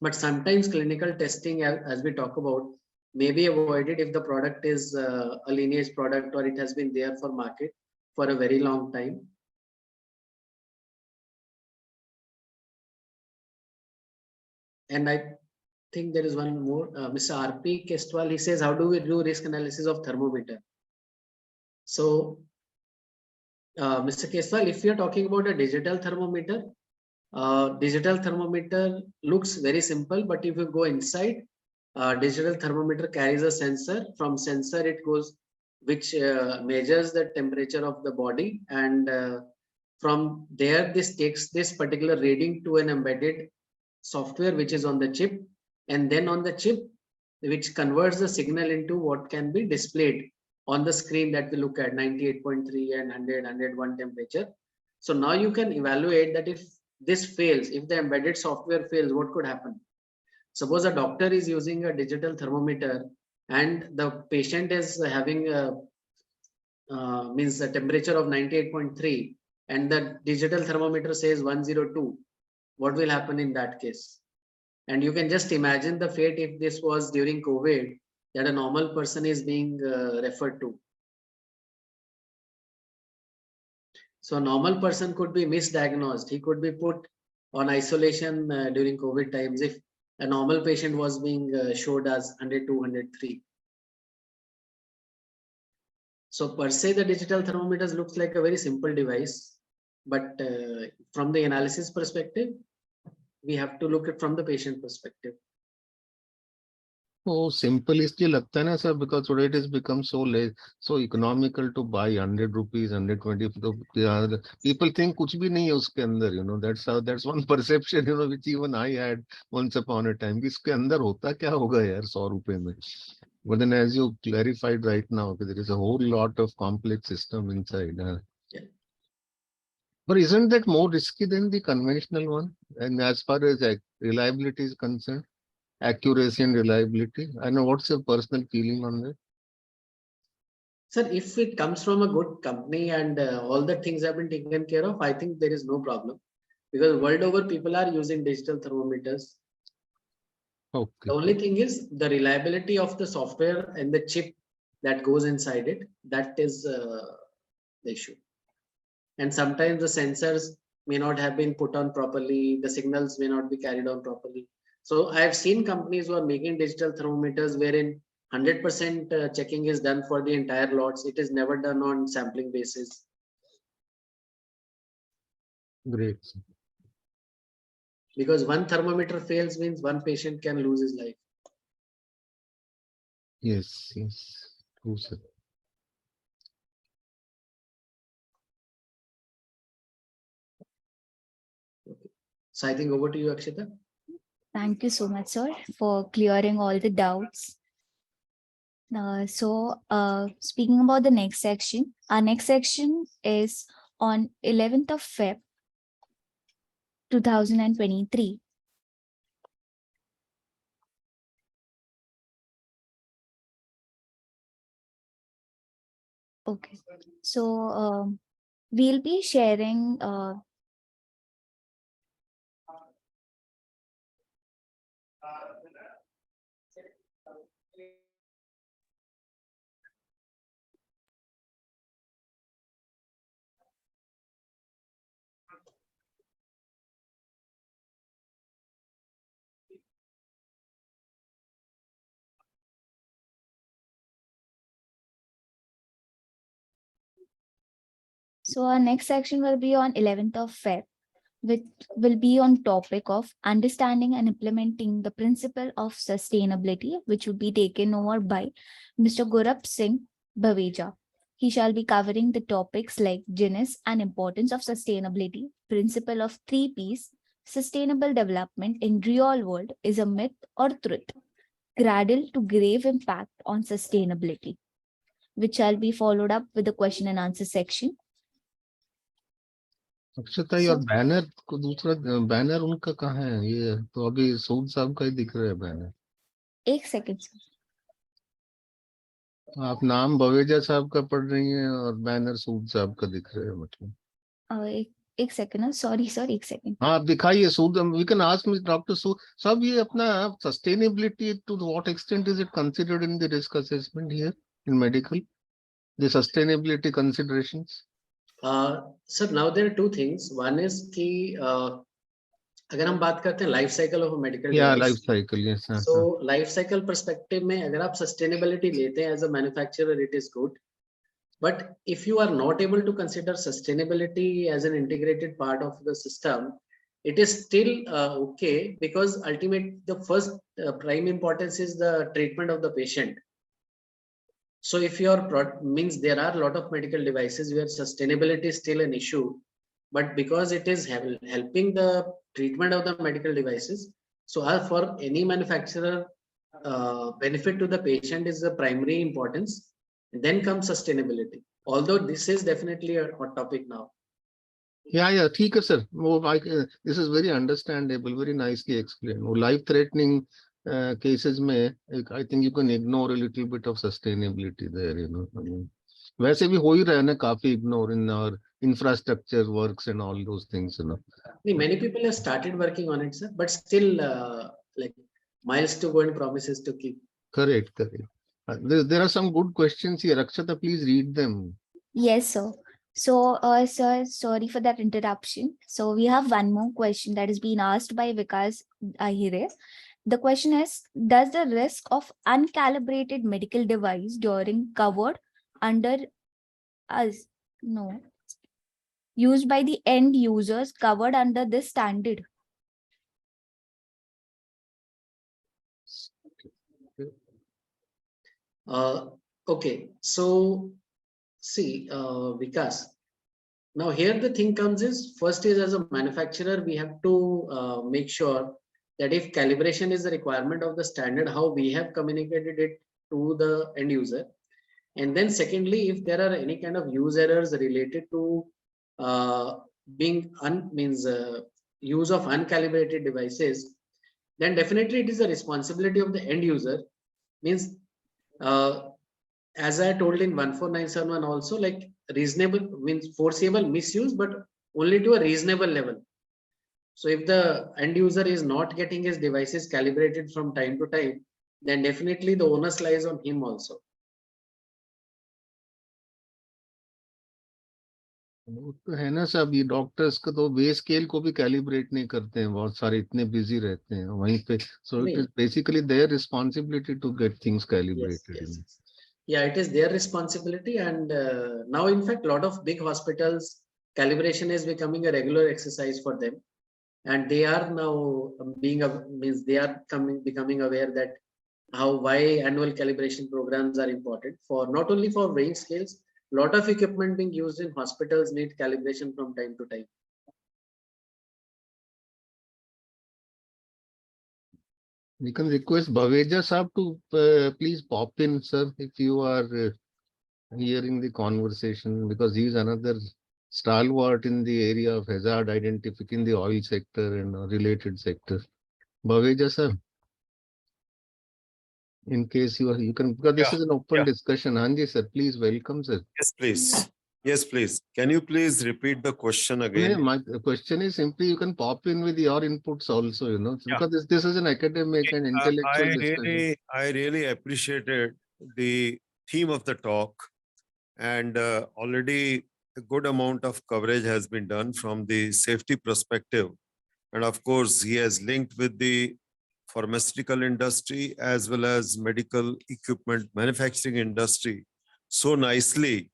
But sometimes clinical testing, as we talk about, may be avoided if the product is a lineage product or it has been there for market for a very long time. And I think there is one more, Mr. RP Kestwal, he says, how do we do risk analysis of thermometer? So, Mr. Kestwal, if you are talking about a digital thermometer looks very simple, but if you go inside, digital thermometer carries a sensor. From sensor, it goes, which measures the temperature of the body, and from there, this takes this particular reading to an embedded software which is on the chip, and then on the chip, which converts the signal into what can be displayed on the screen that we look at 98.3 and 100, 101 temperature. So now you can evaluate that if this fails, if the embedded software fails, what could happen? Suppose a doctor is using a digital thermometer and the patient is having a means a temperature of 98.3 and the digital thermometer says 102. What will happen in that case? And you can just imagine the fate if this was during COVID, that a normal person is being referred to. So a normal person could be misdiagnosed. He could be put on isolation during COVID times if a normal patient was being showed as 102, 103. So per se, the digital thermometers looks like a very simple device, but from the analysis perspective, we have to look at from the patient perspective. So simple इसलिए लगता है ना sir, because today it has become so economical to buy 100 rupees, 120. People think कुछ भी नहीं है उसके अंदर, that's one perception, which even I had once upon a time. कि इसके अंदर होता क्या होगा यार 100 रुपए में. But then as you clarified right now, there is a whole lot of complex system inside. Yeah. But isn't that more risky than the conventional one? And as far as reliability is concerned? Accuracy and reliability. I know, what's your personal feeling on that? Sir, if it comes from a good company and all the things have been taken care of, I think there is no problem, because world over people are using digital thermometers. Okay. The only thing is the reliability of the software and the chip that goes inside it. That is the issue. And sometimes the sensors may not have been put on properly. The signals may not be carried on properly. So I have seen companies who are making digital thermometers wherein 100% checking is done for the entire lots. It is never done on sampling basis. Great. Because one thermometer fails means one patient can lose his life. Yes, yes. True, sir. Okay. So I think over to you, Akshita. Thank you so much, sir, for clearing all the doubts. Speaking about the next section, our next section is on 11th of Feb 2023. Okay. So we'll be sharing so our next section will be on 11th of Feb, which will be on topic of understanding and implementing the principle of sustainability, which will be taken over by Mr. Gurab Singh Baweja. He shall be covering the topics like genesis and importance of sustainability, principle of 3 Ps, sustainable development in real world is a myth or truth, cradle to grave impact on sustainability, which shall be followed up with the question and answer section. अक्षता और banner को दूसरा banner उनका कहाँ है? ये तो अभी सूद साहब का ही दिख रहा है बैनर. एक सेकंड सर. आप नाम बवेजा साहब का पढ़ रही हैं और बैनर सूद साहब का दिख रहा है मतलब. एक सेकंड ना, सॉरी सर, एक सेकंड. हाँ, आप दिखाइए Sood. We can ask miss doctor Sood साहब, ये अपना sustainability to what extent is it considered in the risk assessment here in medical, the sustainability considerations? Sir, now there are two things. One is कि अगर हम बात करते हैं life cycle of medical life device, cycle, yes. So life cycle perspective में अगर आप sustainability लेते हैं as a manufacturer, it is good. But if you are not able to consider sustainability as an integrated part of the system, it is still okay, because ultimately the first prime importance is the treatment of the patient. So if your means there are a lot of medical devices where sustainability is still an issue, but because it is helping the treatment of the medical devices, so for any manufacturer, benefit to the patient is the primary importance. Then comes sustainability, although this is definitely a hot topic now. Yeah, ठीक है sir. This is very understandable, very nicely explained. Life threatening cases में I think you can ignore a little bit of sustainability there, you know. I mean, वैसे भी हो ही रहा है ना काफी ignore in our infrastructure works and all those things, you know. Many people have started working on it, sir, but still like miles to go and promises to keep. Correct. There are some good questions here. Akshata, please read them. Yes, sir. So, sir, sorry for that interruption. So we have one more question that is being asked by Vikas Ahire. The question is, does the risk of uncalibrated medical device during covered under used by the end users covered under this standard? Okay, so see, Vikas, now here the thing comes is, first is as a manufacturer, we have to make sure that if calibration is the requirement of the standard, how we have communicated it to the end user. And then secondly, if there are any kind of use errors related to being use of uncalibrated devices, then definitely it is the responsibility of the end user. Means as I told in 14971 also, like reasonable means foreseeable misuse, but only to a reasonable level. So if the end user is not getting his devices calibrated from time to time, then definitely the onus lies on him also. तो है ना साहब, ये doctors का तो वे scale को भी calibrate नहीं करते हैं, बहुत सारे इतने बिजी रहते हैं वहीं पे. So it is basically their responsibility to get things calibrated. Yeah, it is their responsibility, and now in fact a lot of big hospitals, calibration is becoming a regular exercise for them, and they are now they are becoming aware that why annual calibration programs are important for not only for weighing scales. Lot of equipment being used in hospitals need calibration from time to time. We can request Baweja Saab to please pop in, sir, if you are hearing the conversation, because he is another stalwart in the area of hazard identification in the oil sector and related sectors. Baweja sir. in case you can, because this Yeah, is an open yeah. discussion. Anji sir, please welcome sir. Yes, please. Yes, please. Can you please repeat the question No, again? my question is simply you can pop in with your inputs also, Yeah. because this is an academic and intellectual discussion. I really appreciated the theme of the talk, and already a good amount of coverage has been done from the safety perspective. And of course, he has linked with the pharmaceutical industry as well as medical equipment manufacturing industry so nicely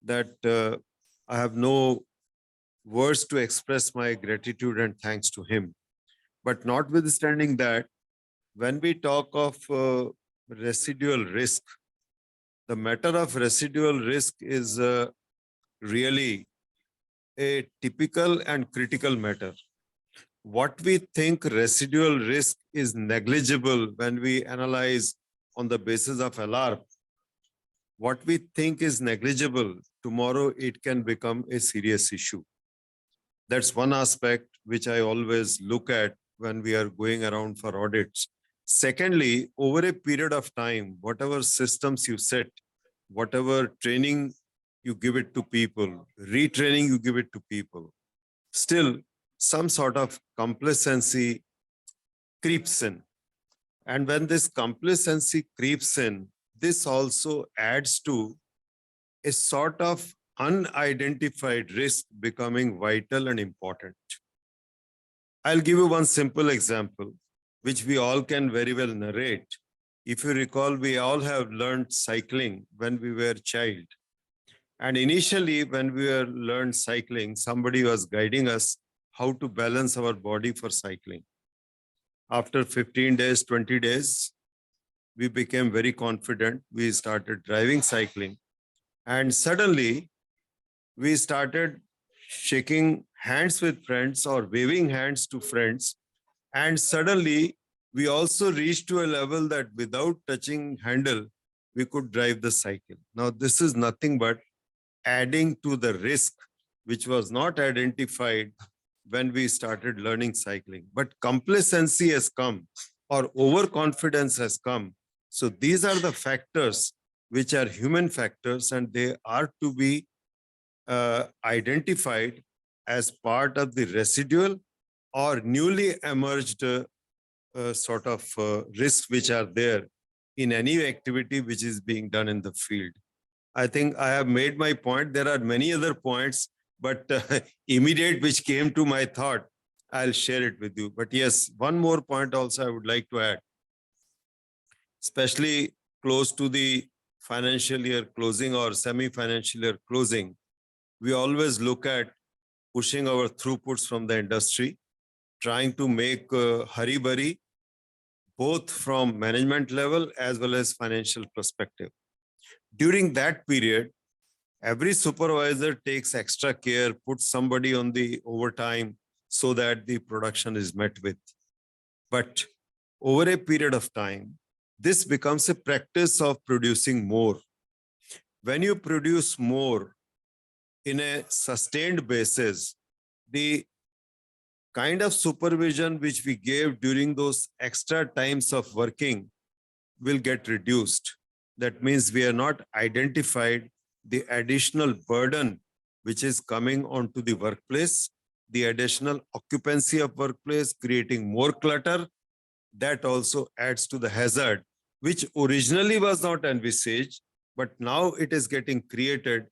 that I have no words to express my gratitude and thanks to him. But notwithstanding that, when we talk of residual risk, the matter of residual risk is really a typical and critical matter. What we think residual risk is negligible when we analyze on the basis of alarm, what we think is negligible, tomorrow it can become a serious issue. That's one aspect which I always look at when we are going around for audits. Secondly, over a period of time, whatever systems you set, whatever training you give it to people, retraining you give it to people, still some sort of complacency creeps in. And when this complacency creeps in, this also adds to a sort of unidentified risk becoming vital and important. I'll give you one simple example, which we all can very well narrate. If you recall, we all have learned cycling when we were child. And initially, when we were learned cycling, somebody was guiding us how to balance our body for cycling. After 15 days, 20 days, we became very confident. We started driving cycling. And suddenly, we started shaking hands with friends or waving hands to friends. And suddenly, we also reached to a level that without touching handle, we could drive the cycle. Now, this is nothing but adding to the risk, which was not identified when we started learning cycling. But complacency has come or overconfidence has come. So these are the factors which are human factors, and they are to be identified as part of the residual or newly emerged sort of risks which are there in any activity which is being done in the field. I think I have made my point. There are many other points, but immediate which came to my thought, I'll share it with you. But yes, one more point also I would like to add, especially close to the financial year closing or semi-financial year closing, we always look at pushing our throughputs from the industry, trying to make hari-bari, both from management level as well as financial perspective. During that period, every supervisor takes extra care, puts somebody on the overtime so that the production is met with. But over a period of time, this becomes a practice of producing more. When you produce more in a sustained basis, the kind of supervision which we gave during those extra times of working will get reduced. That means we are not identified the additional burden which is coming onto the workplace, the additional occupancy of workplace, creating more clutter. That also adds to the hazard, which originally was not envisaged, but now it is getting created,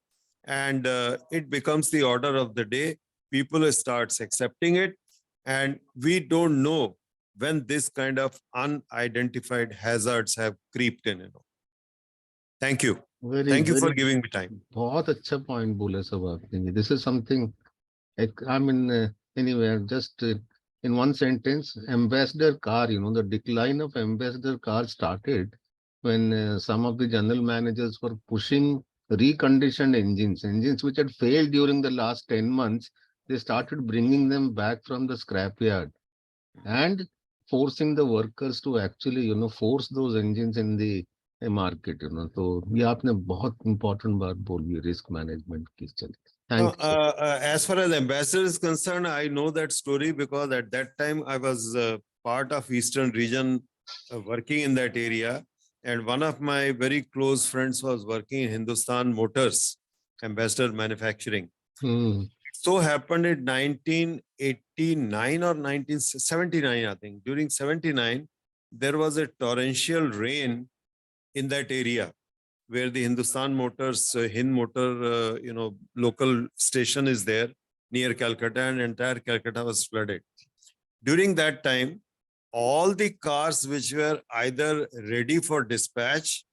and it becomes the order of the day. People starts accepting it, and we don't know when this kind of unidentified hazards have creeped in. Thank you. Thank you for giving me time. बहुत अच्छा point बोले सब आपने. This is something, I mean, anyway, just in one sentence, Ambassador car, the decline of Ambassador car started when some of the general managers were pushing reconditioned engines which had failed during the last 10 months. They started bringing them back from the scrapyard and forcing the workers to actually, force those engines in the market. So ये आपने बहुत important बात बोली risk management की. Thank you. As far as Ambassador is concerned, I know that story because at that time I was part of Eastern region working in that area. And one of my very close friends was working in Hindustan Motors, Ambassador Manufacturing. Hmm. So happened in 1989 or 1979, I think. During 79, there was a torrential rain in that area where the Hindustan Motors, Hind Motor, local station is there near Calcutta, and entire Calcutta was flooded. During that time, all the cars which were either ready for dispatch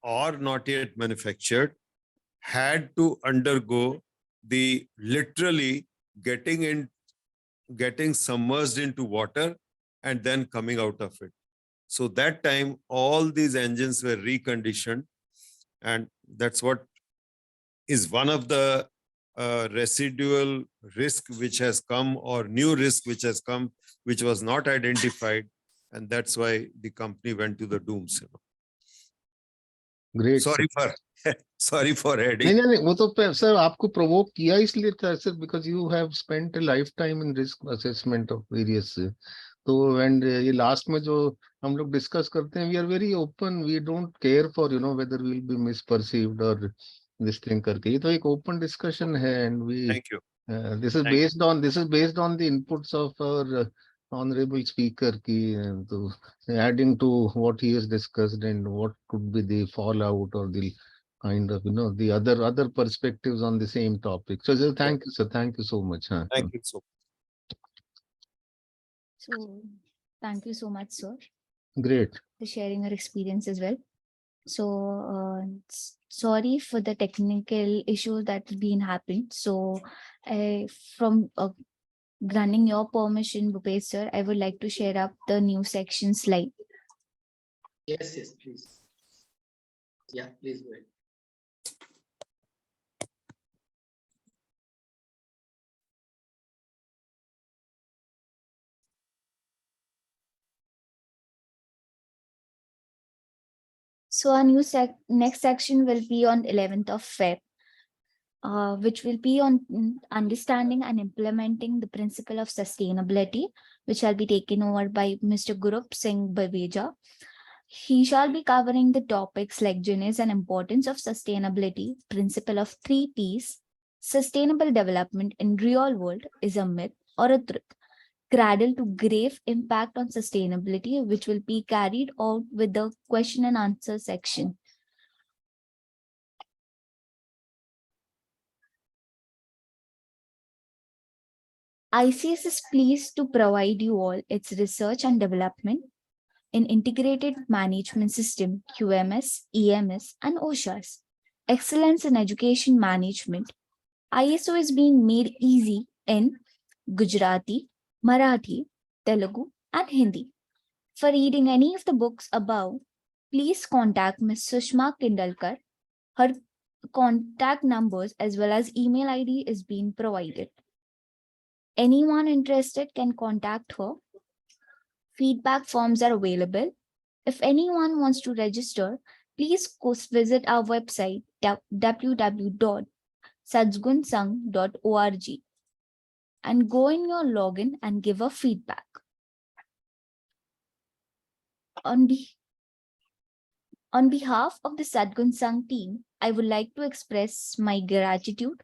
or not yet manufactured had to undergo the literally getting submerged into water and then coming out of it. So that time, all these engines were reconditioned, and that's what is one of the residual risk which has come, or new risk which has come, which was not identified. And that's why the company went to the dooms. Great. Sorry for नहीं adding. नहीं नहीं, वो तो sir आपको provoke किया इसलिए था sir, because you have spent a lifetime in risk assessment of various. तो एंड ये लास्ट में जो हम लोग डिस्कस करते हैं, we are very open, we don't care for whether will be misperceived और दिस थिंग करके. ये तो एक ओपन डिस्कशन है, and we Thank you. This is based on the inputs of our honorable speaker ki, to adding to what he has discussed and what could be the fallout or the kind of the other perspectives on the same topic. So sir, thank you sir, thank you so much. Thank you so much. So thank you so much, sir, Great. for sharing your experience as well. So sorry for the technical issues that have been happened. So from granting your permission, Bhupesh sir, I would like to share up the new section slide. Yes, please. Yeah, please go ahead. So our new next section will be on 11th of Feb, which will be on understanding and implementing the principle of sustainability, which shall be taken over by Mr. Gurup Singh Baveja. He shall be covering the topics like genesis and importance of sustainability, principle of 3 Ps, sustainable development in real world is a myth or a truth, cradle to grave impact on sustainability, which will be carried out with the question and answer section. ICS is pleased to provide you all its research and development in integrated management system, QMS, EMS, and OSHAs. Excellence in education management. ISO is being made easy in Gujarati, Marathi, Telugu, and Hindi. For reading any of the books above, please contact Ms. Sushma Kindalkar. Her contact numbers as well as email ID is being provided. Anyone interested can contact her. Feedback forms are available. If anyone wants to register, please visit our website www.sadsgunsang.org and go in your login and give a feedback. On behalf of the Sadgun Sang team, I would like to express my gratitude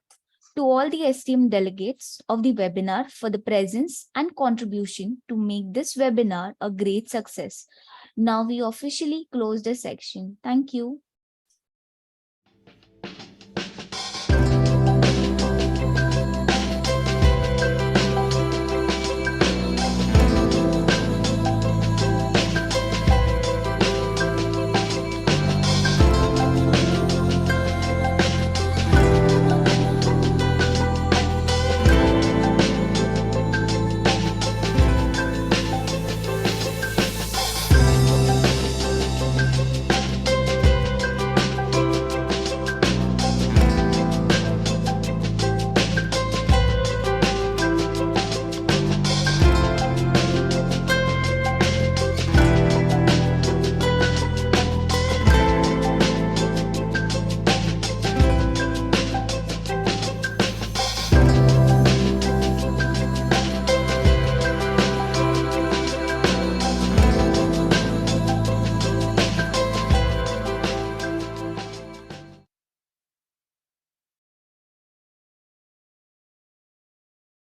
to all the esteemed delegates of the webinar for the presence and contribution to make this webinar a great success. Now we officially close the section. Thank you.